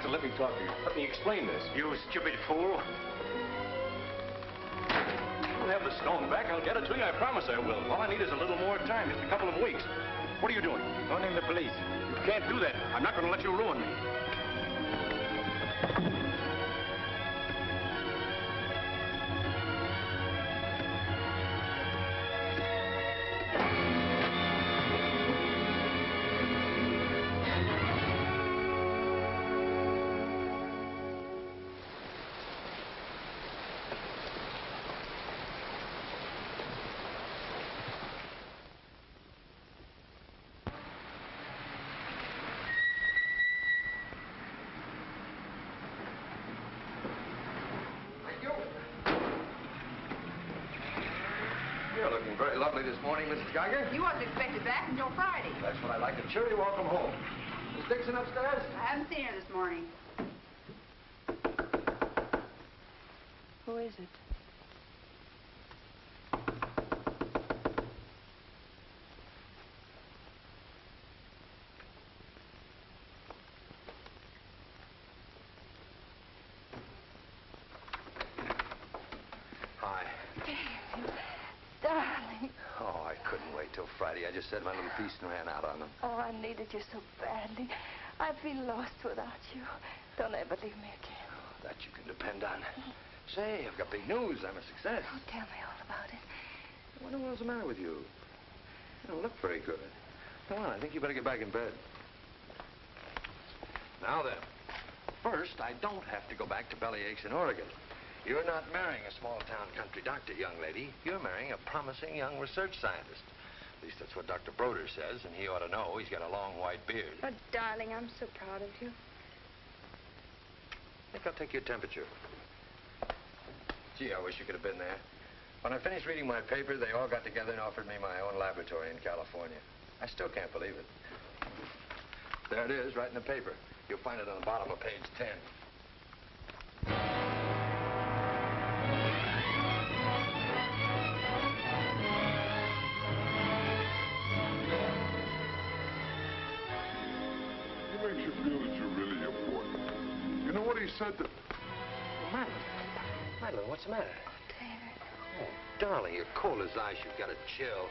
Let me talk to you. Let me explain this. You stupid fool. I'll have the stone back. I'll get it to you. I promise I will. All I need is a little more time, just a couple of weeks. What are you doing? Phoning the police. You can't do that. I'm not going to let you ruin me. Very lovely this morning, Mrs. Geiger. You wasn't expected back until Friday. That's what I like. A cheery welcome home. Miss Dixon upstairs? I haven't seen her this morning. Who is it? Hi. Darling. Oh, I couldn't wait till Friday. I just said my little piece and ran out on them. Oh, I needed you so badly. I feel lost without you. Don't ever leave me again. That you can depend on. Say, I've got big news. I'm a success. Oh, tell me all about it. What in the world's the matter with you? You don't look very good. Come on, I think you better get back in bed. Now then, first, I don't have to go back to Bellyaches in Oregon. You're not marrying a small-town country doctor, young lady. You're marrying a promising young research scientist. At least that's what Dr. Broder says, and he ought to know. He's got a long white beard. Oh, darling, I'm so proud of you. I think I'll take your temperature. Gee, I wish you could have been there. When I finished reading my paper, they all got together and offered me my own laboratory in California. I still can't believe it. There it is, right in the paper. You'll find it on the bottom of page 10. He makes you feel that you're really important. You know what he said to... Madeline, what's the matter? David. Oh, darling, you're cold as ice. You've got a chill.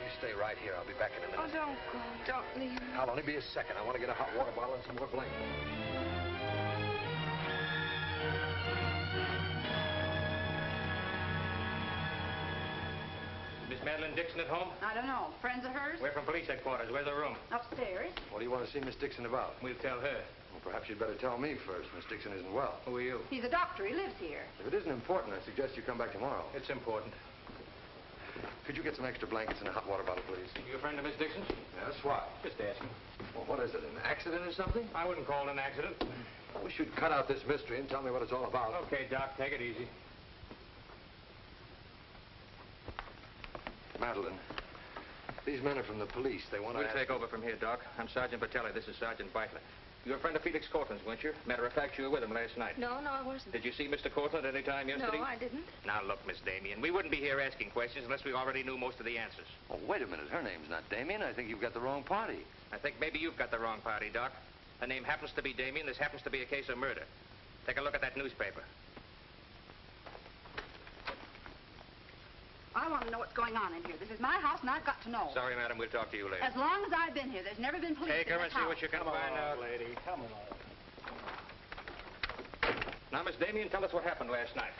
You stay right here. I'll be back in a minute. Oh, don't go. Don't leave me. I'll only be a second. I want to get a hot water bottle and some more blankets. Miss Madeline Dixon at home? I don't know. Friends of hers? We're from police headquarters. Where's her room? Upstairs. What do you want to see Miss Dixon about? We'll tell her. Well, perhaps you'd better tell me first. Miss Dixon isn't well. Who are you? He's a doctor. He lives here. If it isn't important, I suggest you come back tomorrow. It's important. Could you get some extra blankets and a hot water bottle, please? You a friend of Miss Dixon's? Yes, what? Just asking. Well, what is it, an accident or something? I wouldn't call it an accident. Well, we should cut out this mystery and tell me what it's all about. Okay, Doc, take it easy. Madeline, these men are from the police. They want to... We'll take over from here, Doc. I'm Sergeant Patelli. This is Sergeant Beitler. You're a friend of Felix Cortland's, weren't you? Matter of fact, you were with him last night. No, I wasn't. Did you see Mr. Cortland any time yesterday? No, I didn't. Now, look, Miss Damien, we wouldn't be here asking questions unless we already knew most of the answers. Oh, wait a minute. Her name's not Damien. I think you've got the wrong party. I think maybe you've got the wrong party, Doc. Her name happens to be Damien. This happens to be a case of murder. Take a look at that newspaper. I want to know what's going on in here. This is my house, and I've got to know. Sorry, madam. We'll talk to you later. As long as I've been here, there's never been police Take in her this and see house. what you can find out. lady. Come on. Now, Miss Damien, tell us what happened last night.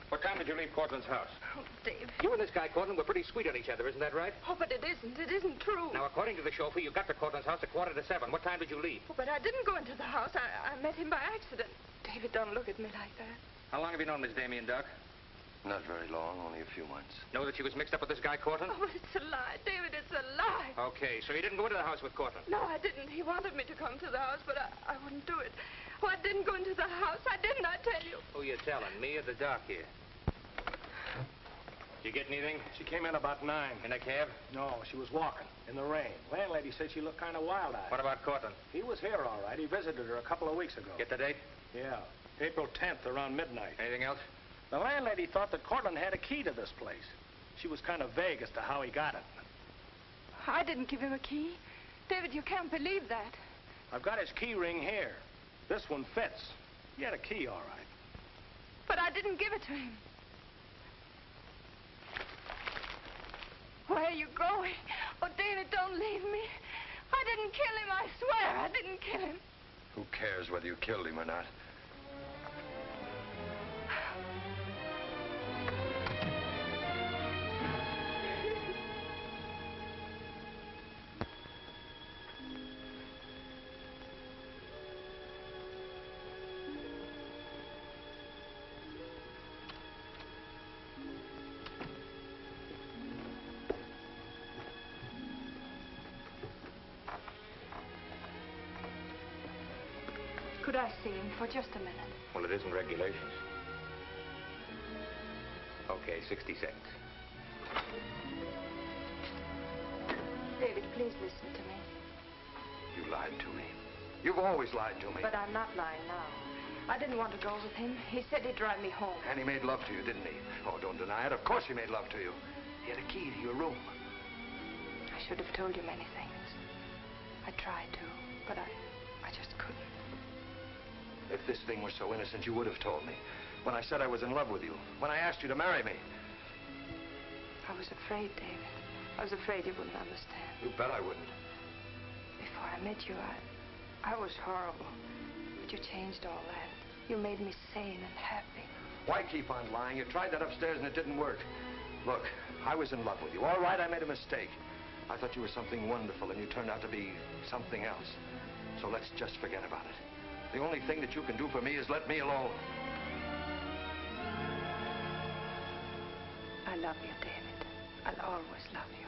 What time did you leave Cortland's house? Oh, Dave. You and this guy, Cortland, were pretty sweet on each other, isn't that right? Oh, but it isn't. It isn't true. Now, according to the chauffeur, you got to Cortland's house at 6:45. What time did you leave? Oh, but I didn't go into the house. I met him by accident. David, don't look at me like that. How long have you known Miss Damien, Doc? Not very long, only a few months. Know that she was mixed up with this guy, Cortland? Oh, but it's a lie. David, it's a lie. Okay, so you didn't go into the house with Cortland? No, I didn't. He wanted me to come to the house, but I wouldn't do it. Oh, I didn't go into the house. I didn't, I tell you. Who you telling, me or the doc here? Did you get anything? She came in about 9. In a cab? No, she was walking in the rain. Landlady said she looked kind of wild-eyed. What about Cortland? He was here, all right. He visited her a couple of weeks ago. Get the date? Yeah, April 10th, around midnight. Anything else? The landlady thought that Cortland had a key to this place. She was kind of vague as to how he got it. I didn't give him a key. David, you can't believe that. I've got his key ring here. This one fits. He had a key, all right. But I didn't give it to him. Where are you going? Oh, David, don't leave me. I didn't kill him, I swear. I didn't kill him. Who cares whether you killed him or not? Could I see him for just a minute? Well, it isn't regulations. Okay, 60 seconds. David, please listen to me. You lied to me. You've always lied to me. But I'm not lying now. I didn't want to go with him. He said he'd drive me home. And he made love to you, didn't he? Oh, don't deny it. Of course he made love to you. He had a key to your room. I should have told you many things. I tried to, but I just couldn't. If this thing were so innocent, you would have told me. When I said I was in love with you. When I asked you to marry me. I was afraid, David. I was afraid you wouldn't understand. You bet I wouldn't. Before I met you, I was horrible. But you changed all that. You made me sane and happy. Why keep on lying? You tried that upstairs and it didn't work. Look, I was in love with you. All right, I made a mistake. I thought you were something wonderful and you turned out to be something else. So let's just forget about it. The only thing that you can do for me is let me alone. I love you, David. I'll always love you.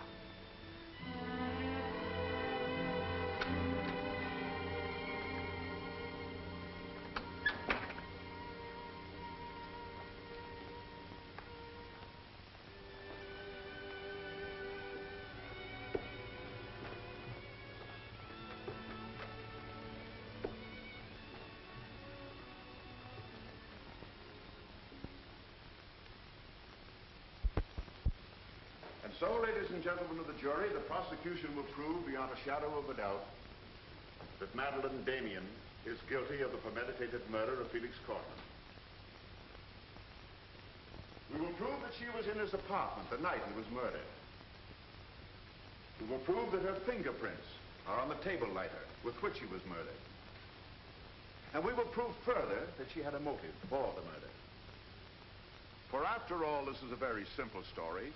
So, ladies and gentlemen of the jury, the prosecution will prove beyond a shadow of a doubt that Madeline Damien is guilty of the premeditated murder of Felix Cortland. We will prove that she was in his apartment the night he was murdered. We will prove that her fingerprints are on the table lighter with which he was murdered. And we will prove further that she had a motive for the murder. For after all, this is a very simple story.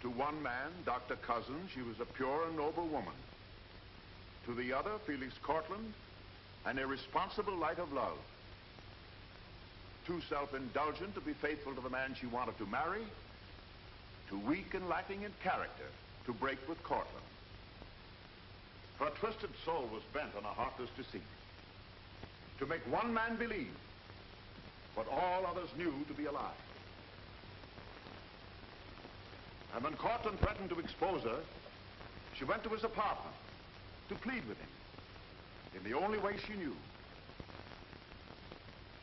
To one man, Dr. Cousins, she was a pure and noble woman. To the other, Felix Cortland, an irresponsible light of love. Too self-indulgent to be faithful to the man she wanted to marry. Too weak and lacking in character to break with Cortland. Her twisted soul was bent on a heartless deceit. To make one man believe what all others knew to be a lie. And when Cortland threatened to expose her, she went to his apartment to plead with him in the only way she knew.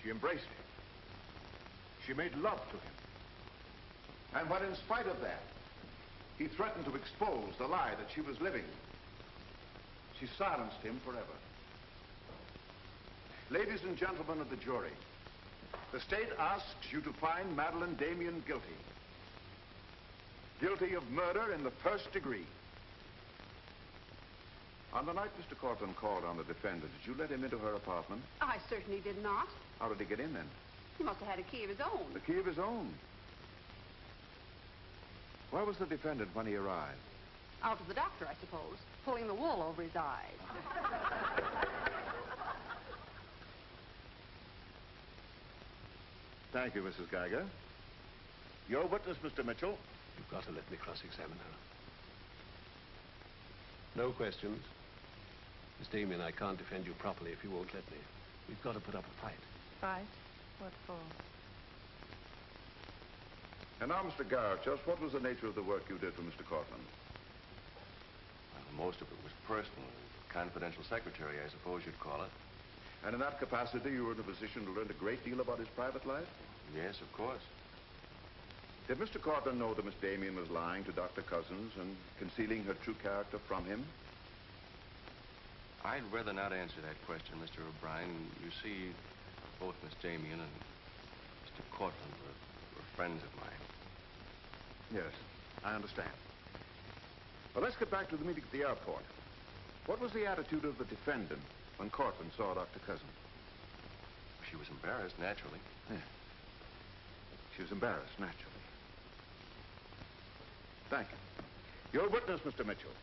She embraced him. She made love to him. And when, in spite of that, he threatened to expose the lie that she was living, she silenced him forever. Ladies and gentlemen of the jury, the state asks you to find Madeline Damien guilty. Guilty of murder in the first degree. On the night Mr. Cortland called on the defendant, did you let him into her apartment? I certainly did not. How did he get in then? He must have had a key of his own. The key of his own? Where was the defendant when he arrived? Out to the doctor, I suppose, pulling the wool over his eyes. Thank you, Mrs. Geiger. Your witness, Mr. Mitchell. You've got to let me cross-examine her. No questions. Miss Damien, I can't defend you properly if you won't let me. We've got to put up a fight. Fight? What for? And now, Mr. Garrett, just what was the nature of the work you did for Mr. Cortland? Well, most of it was personal. Confidential secretary, I suppose you'd call it. And in that capacity, you were in a position to learn a great deal about his private life? Yes, of course. Did Mr. Cortland know that Miss Damien was lying to Dr. Cousins and concealing her true character from him? I'd rather not answer that question, Mr. O'Brien. You see, both Miss Damien and Mr. Cortland were friends of mine. Yes, I understand. Well, let's get back to the meeting at the airport. What was the attitude of the defendant when Cortland saw Dr. Cousins? She was embarrassed, naturally. Yeah. She was embarrassed, naturally. Thank you. Your witness, Mr. Mitchell.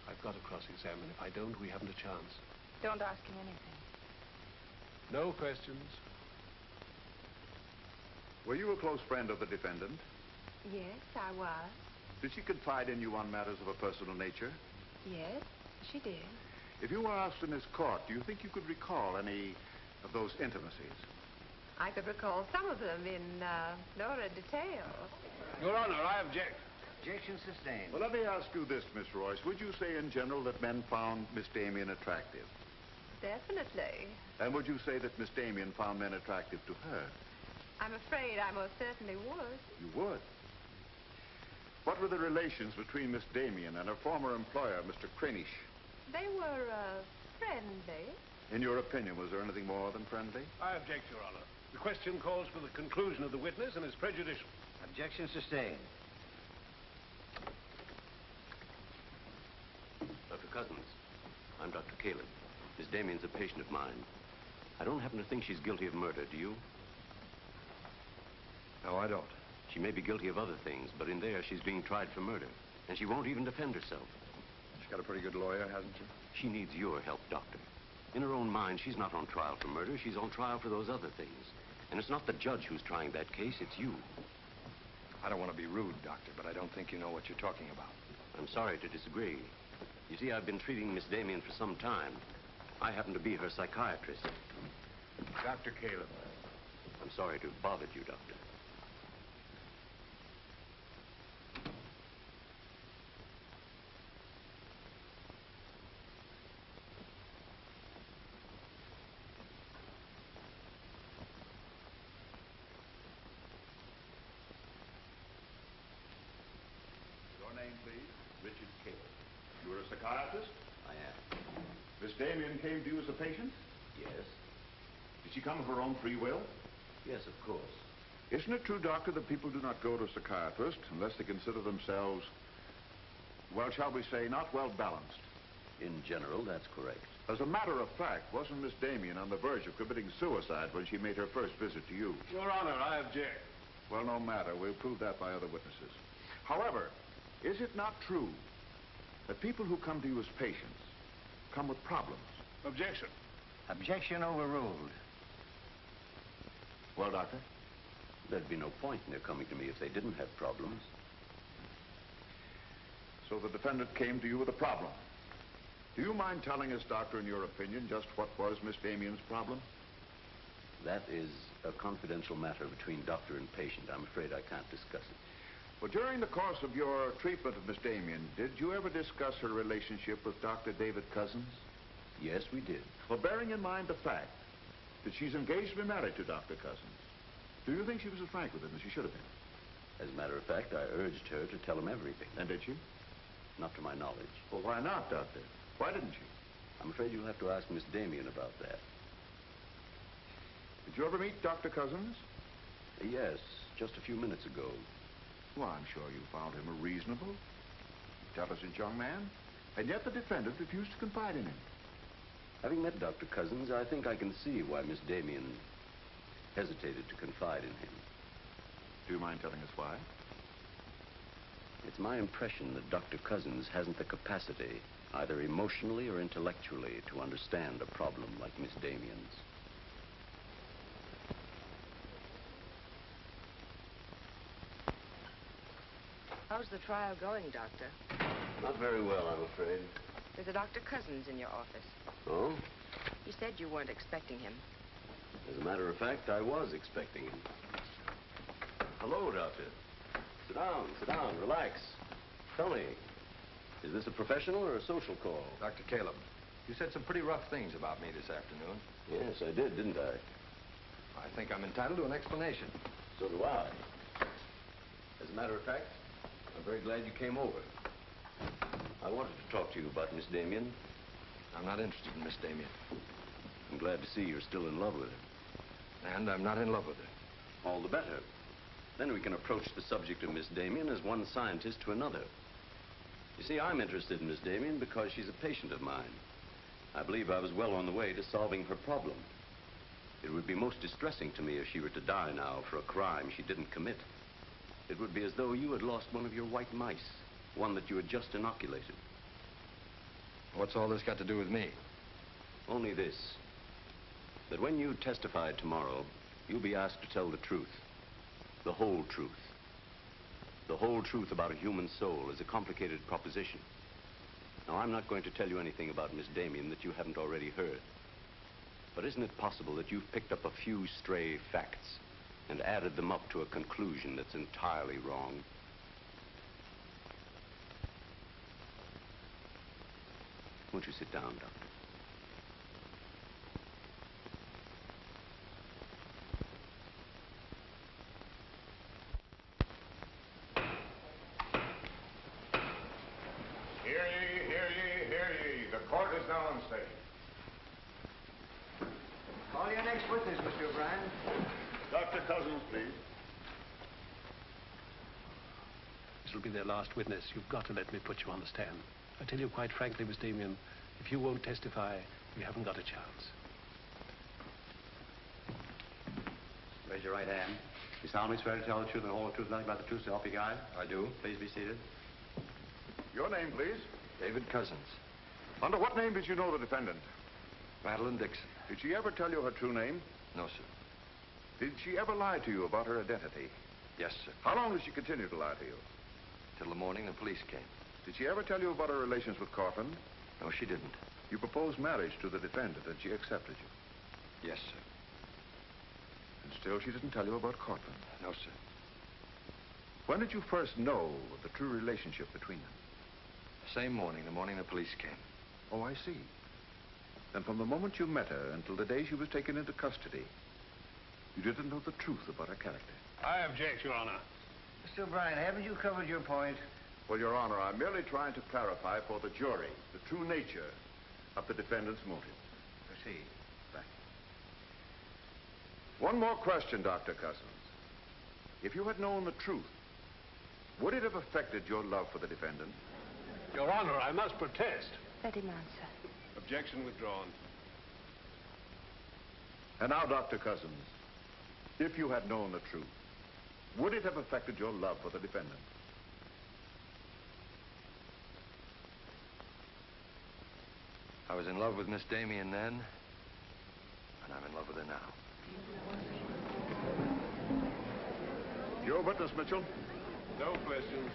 I've got to cross-examine. If I don't, we haven't a chance. Don't ask him anything. No questions. Were you a close friend of the defendant? Yes, I was. Did she confide in you on matters of a personal nature? Yes, she did. If you were asked in this court, do you think you could recall any of those intimacies? I could recall some of them in lurid detail. Your Honor, I object. Objection sustained. Well, let me ask you this, Miss Royce. Would you say in general that men found Miss Damien attractive? Definitely. And would you say that Miss Damien found men attractive to her? I'm afraid I most certainly would. You would? What were the relations between Miss Damien and her former employer, Mr. Cranish? They were friendly. In your opinion, was there anything more than friendly? I object, Your Honor. The question calls for the conclusion of the witness and is prejudicial. Objection sustained. Dr. Cousins, I'm Dr. Caleb. Miss Damien's a patient of mine. I don't happen to think she's guilty of murder, do you? No, I don't. She may be guilty of other things, but in there she's being tried for murder. And she won't even defend herself. got a pretty good lawyer, hasn't she? She needs your help, Doctor. In her own mind, she's not on trial for murder. She's on trial for those other things. And it's not the judge who's trying that case, it's you. I don't want to be rude, Doctor, but I don't think you know what you're talking about. I'm sorry to disagree. You see, I've been treating Miss Damien for some time. I happen to be her psychiatrist. Dr. Caleb. I'm sorry to have bothered you, Doctor. Your name, please? Richard Caleb. You're a psychiatrist? I am. Miss Damien came to you as a patient? Yes? Did she come of her own free will? Yes, of course. Isn't it true, Doctor, that people do not go to a psychiatrist unless they consider themselves, well, shall we say, not well balanced? In general, that's correct. As a matter of fact, wasn't Miss Damien on the verge of committing suicide when she made her first visit to you? Your Honor, I object. Well, no matter. We'll prove that by other witnesses. However, is it not true that people who come to you as patients come with problems? Objection. Objection overruled. Well, Doctor? There'd be no point in their coming to me if they didn't have problems. So the defendant came to you with a problem. Do you mind telling us, Doctor, in your opinion, just what was Miss Damien's problem? That is a confidential matter between doctor and patient. I'm afraid I can't discuss it. Well, during the course of your treatment of Miss Damien, did you ever discuss her relationship with Dr. David Cousins? Yes, we did. Well, bearing in mind the fact that she's engaged to be married to Dr. Cousins, do you think she was as frank with him as she should have been? As a matter of fact, I urged her to tell him everything. And did she? Not to my knowledge. Well, why not, Doctor? Why didn't she? I'm afraid you'll have to ask Miss Damien about that. Did you ever meet Dr. Cousins? Yes, just a few minutes ago. Well, I'm sure you found him a reasonable, intelligent young man, and yet the defendant refused to confide in him. Having met Dr. Cousins, I think I can see why Miss Damien hesitated to confide in him. Do you mind telling us why? It's my impression that Dr. Cousins hasn't the capacity, either emotionally or intellectually, to understand a problem like Miss Damien's. How's the trial going, Doctor? Not very well, I'm afraid. There's a Dr. Cousins in your office. Oh? You said you weren't expecting him. As a matter of fact, I was expecting him. Hello, Doctor. Sit down, relax. Tell me, is this a professional or a social call? Dr. Caleb, you said some pretty rough things about me this afternoon. Yes, I did, didn't I? I think I'm entitled to an explanation. So do I. As a matter of fact, I'm very glad you came over. I wanted to talk to you about Miss Damien. I'm not interested in Miss Damien. I'm glad to see you're still in love with her. And I'm not in love with her. All the better. Then we can approach the subject of Miss Damien as one scientist to another. You see, I'm interested in Miss Damien because she's a patient of mine. I believe I was well on the way to solving her problem. It would be most distressing to me if she were to die now for a crime she didn't commit. It would be as though you had lost one of your white mice, one that you had just inoculated. What's all this got to do with me? Only this, that when you testify tomorrow, you'll be asked to tell the truth. The whole truth. The whole truth about a human soul is a complicated proposition. Now, I'm not going to tell you anything about Miss Damien that you haven't already heard. But isn't it possible that you've picked up a few stray facts and added them up to a conclusion that's entirely wrong? Won't you sit down, Doctor? Hear ye, hear ye, hear ye. The court is now in session. Call your next witness, Mr. O'Brien. Dr. Cousins, please. This will be their last witness. You've got to let me put you on the stand. I tell you quite frankly, Miss Damien, if you won't testify, we haven't got a chance. Raise your right hand. You solemnly swear to tell the truth and the whole truth, nothing but the truth, so help you God? I do. Please be seated. Your name, please. David Cousins. Under what name did you know the defendant? Madeline Dixon. Did she ever tell you her true name? No, sir. Did she ever lie to you about her identity? Yes, sir. How long did she continue to lie to you? Till the morning the police came. Did she ever tell you about her relations with Cortland? No, she didn't. You proposed marriage to the defendant and she accepted you? Yes, sir. And still she didn't tell you about Cortland? No, sir. When did you first know the true relationship between them? Same morning, the morning the police came. Oh, I see. Then from the moment you met her until the day she was taken into custody, you didn't know the truth about her character. I object, Your Honor. Mr. O'Brien, haven't you covered your point? Well, Your Honor, I'm merely trying to clarify for the jury the true nature of the defendant's motive. Proceed. Thank you. One more question, Dr. Cousins. If you had known the truth, would it have affected your love for the defendant? Your Honor, I must protest. Let him answer. Objection withdrawn. And now, Dr. Cousins, if you had known the truth, would it have affected your love for the defendant? I was in love with Miss Damien then, and I'm in love with her now. Your witness, Mitchell. No questions.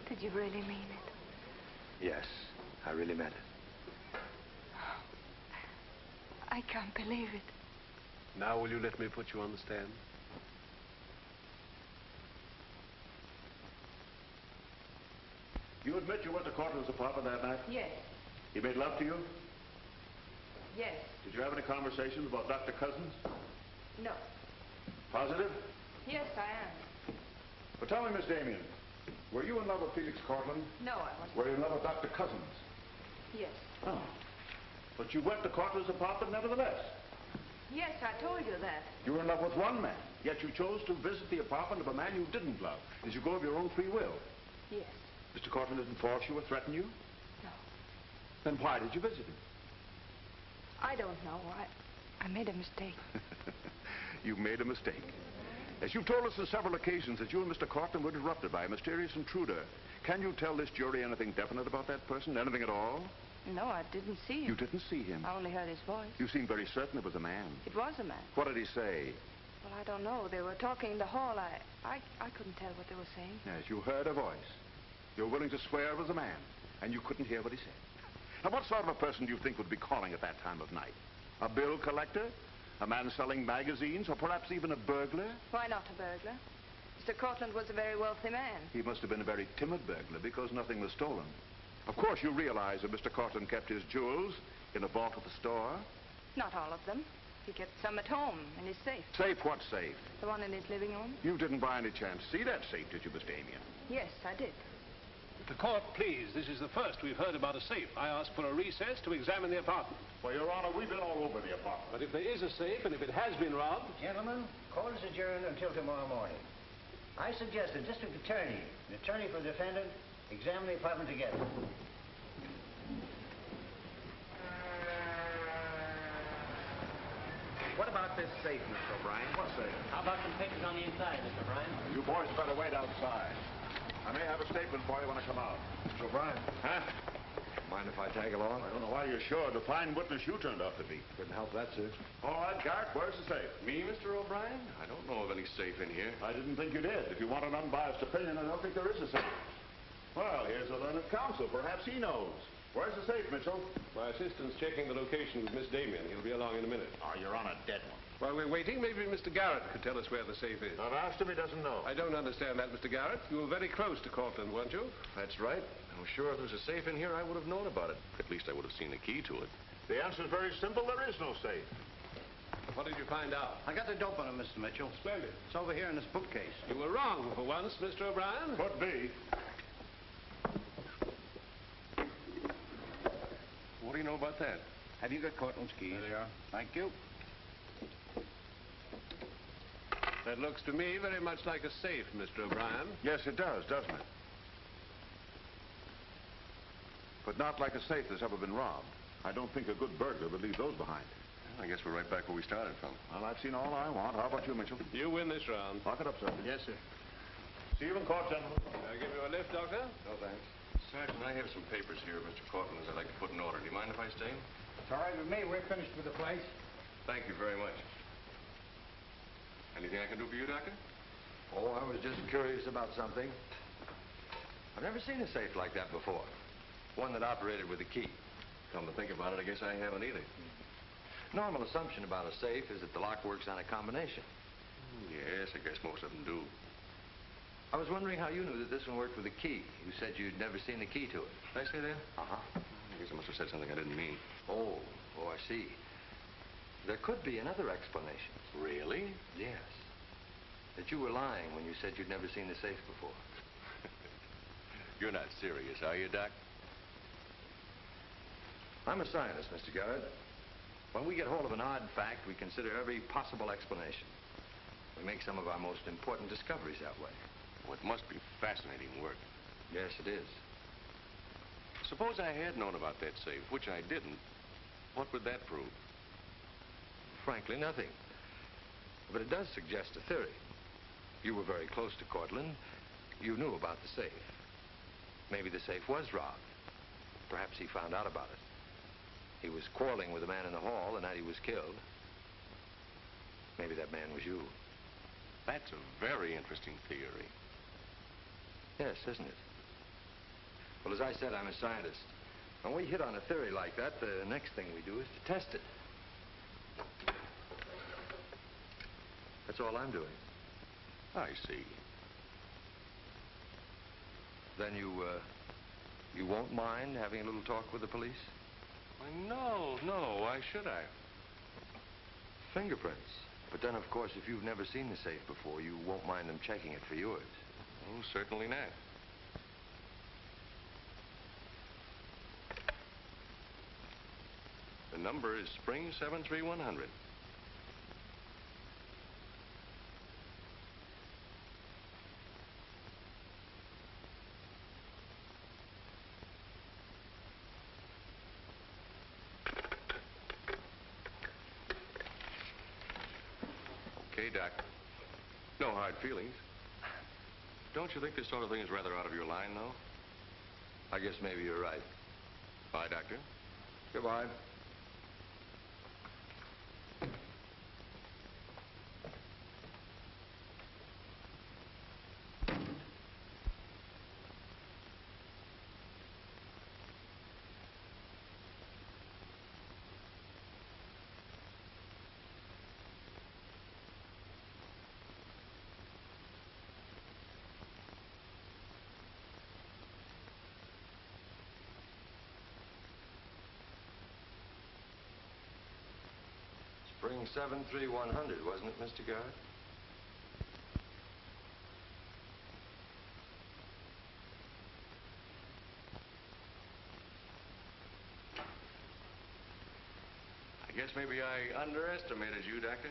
Did you really mean it? Yes, I really meant it. I can't believe it. Now will you let me put you on the stand? You admit you went to Cortland's apartment that night? Yes. He made love to you? Yes. Did you have any conversations about Dr. Cousins? No. Positive? Yes, I am. But tell me, Miss Damien, were you in love with Felix Cortland? No, I wasn't. Were you in love with Dr. Cousins? Yes. Oh. But you went to Cortland's apartment nevertheless. Yes, I told you that. You were in love with one man, yet you chose to visit the apartment of a man you didn't love. Did you go of your own free will? Yes. Mr. Cortland didn't force you or threaten you? No. Then why did you visit him? I don't know. I made a mistake. You made a mistake. As you've told us on several occasions that you and Mr. Cortland were interrupted by a mysterious intruder, can you tell this jury anything definite about that person? Anything at all? No, I didn't see him. You didn't see him? I only heard his voice. You seemed very certain it was a man. It was a man. What did he say? Well, I don't know. They were talking in the hall. I couldn't tell what they were saying. Yes, you heard a voice. You're willing to swear it was a man, and you couldn't hear what he said. Now, what sort of a person do you think would be calling at that time of night? A bill collector? A man selling magazines? Or perhaps even a burglar? Why not a burglar? Mr. Cortland was a very wealthy man. He must have been a very timid burglar because nothing was stolen. Of course, you realize that Mr. Cortland kept his jewels in a vault at the store? Not all of them. He kept some at home in his safe. Safe? What safe? The one in his living room? You didn't by any chance see that safe, did you, Miss Damien? Yes, I did. The court, please. This is the first we've heard about a safe. I asked for a recess to examine the apartment. Well, Your Honor, we've been all over the apartment. But if there is a safe, and if it has been robbed... Gentlemen, court is adjourned until tomorrow morning. I suggest the district attorney, the attorney for the defendant, examine the apartment together. What about this safe, Mr. O'Brien? What safe? How about some papers on the inside, Mr. O'Brien? You boys better wait outside. I may have a statement for you when I come out. Mr. O'Brien. Huh? Mind if I tag along? I don't know why you're sure. The fine witness you turned out to be. Couldn't help that, sir. All right, Garrett, where's the safe? Me, Mr. O'Brien? I don't know of any safe in here. I didn't think you did. If you want an unbiased opinion, I don't think there is a safe. Well, here's a learned counsel. Perhaps he knows. Where's the safe, Mitchell? My assistant's checking the location with Miss Damien. He'll be along in a minute. Oh, you're on a dead one. While we're waiting, maybe Mr. Garrett could tell us where the safe is. I've asked him, he doesn't know. I don't understand that, Mr. Garrett. You were very close to Cortland, weren't you? That's right. I'm sure if there's a safe in here, I would have known about it. At least I would have seen the key to it. The answer's very simple. There is no safe. What did you find out? I got the dope on it, Mr. Mitchell. Splendid. It's over here in this bookcase. You were wrong for once, Mr. O'Brien. Could be. What do you know about that? Have you got Cortland's keys? There they are. Thank you. That looks to me very much like a safe, Mr. O'Brien. Yes, it does, doesn't it? But not like a safe that's ever been robbed. I don't think a good burglar would leave those behind. I guess we're right back where we started from. Well, I've seen all I want. How about you, Mitchell? You win this round. Lock it up, sir. Yes, sir. See you in court, gentlemen. I'll give you a lift, Doctor. No, thanks. Sergeant, I have some papers here, Mr. Cortland's I'd like to put in order. Do you mind if I stay? It's all right with me. We're finished with the place. Thank you very much. Anything I can do for you, Doctor? Oh, I was just curious about something. I've never seen a safe like that before. One that operated with a key. Come to think about it, I guess I haven't either. Normal assumption about a safe is that the lock works on a combination. Yes, I guess most of them do. I was wondering how you knew that this one worked with a key. You said you'd never seen the key to it. Did I say that? Uh-huh. I guess I must have said something I didn't mean. Oh, I see. There could be another explanation. Really? Yes. That you were lying when you said you'd never seen the safe before. You're not serious, are you, Doc? I'm a scientist, Mr. Garrett. When we get hold of an odd fact, we consider every possible explanation. We make some of our most important discoveries that way. Well, it must be fascinating work. Yes, it is. Suppose I had known about that safe, which I didn't. What would that prove? Frankly, nothing. But it does suggest a theory. You were very close to Cortland. You knew about the safe. Maybe the safe was robbed. Perhaps he found out about it. He was quarreling with a man in the hall the night he was killed. Maybe that man was you. That's a very interesting theory. Yes, isn't it? Well, as I said, I'm a scientist. When we hit on a theory like that, the next thing we do is to test it. That's all I'm doing. I see. Then you won't mind having a little talk with the police? Why, no. Why should I? Fingerprints. But then, of course, if you've never seen the safe before, you won't mind them checking it for yours. Oh, certainly not. The number is Spring 73100. Okay, Doc. No hard feelings. Don't you think this sort of thing is rather out of your line, though? I guess maybe you're right. Bye, Doctor. Goodbye. Spring 73100, wasn't it, Mr. Garrett? I guess maybe I underestimated you, Doctor.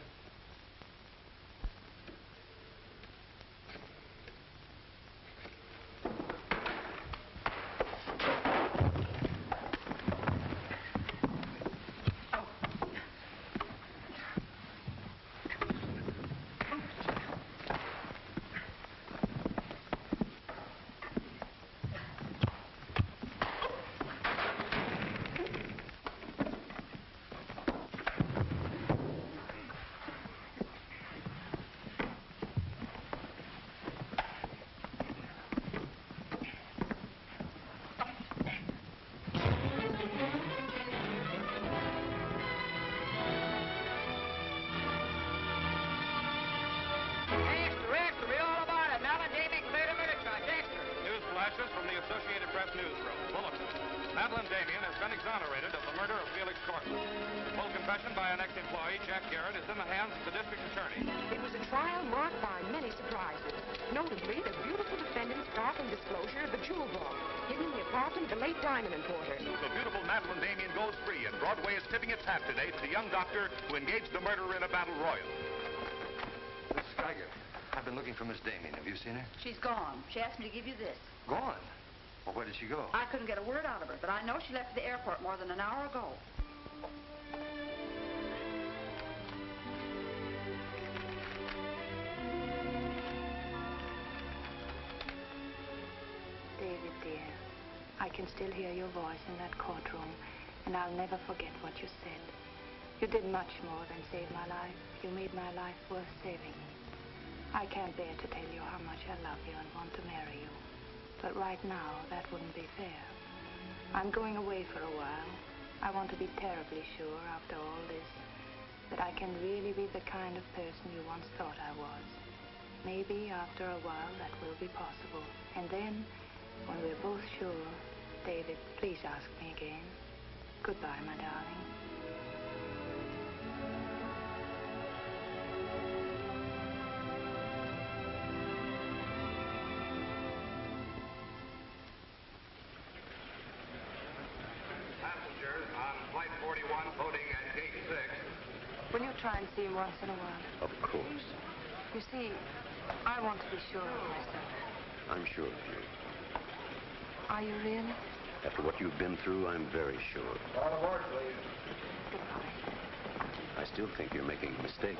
From the Associated Press newsroom. Bulletin. Madeline Damien has been exonerated of the murder of Felix Cortland. Full confession by an ex-employee, Jack Garrett, is in the hands of the district attorney. It was a trial marked by many surprises. Notably, the beautiful defendant's startling disclosure of the jewel vault hidden in the apartment of the late diamond importer. The beautiful Madeline Damien goes free, and Broadway is tipping its hat today to the young doctor who engaged the murderer in a battle royal. Mrs. Geiger, I've been looking for Miss Damien. Have you seen her? She's gone. She asked me to give you this. Gone? Well, where did she go? I couldn't get a word out of her, but I know she left the airport more than an hour ago. I can still hear your voice in that courtroom, and I'll never forget what you said. You did much more than save my life. You made my life worth saving. I can't bear to tell you how much I love you and want to marry you. But right now, that wouldn't be fair. I'm going away for a while. I want to be terribly sure, after all this, that I can really be the kind of person you once thought I was. Maybe after a while that will be possible. And then, when we're both sure, David, please ask me again. Goodbye, my darling. Passengers on Flight 41 boarding at Gate 6. Will you try and see him once in a while? Of course. You see, I want to be sure of myself. I'm sure of you. Are you really? After what you've been through, I'm very sure. On aboard, please. Goodbye. I still think you're making a mistake.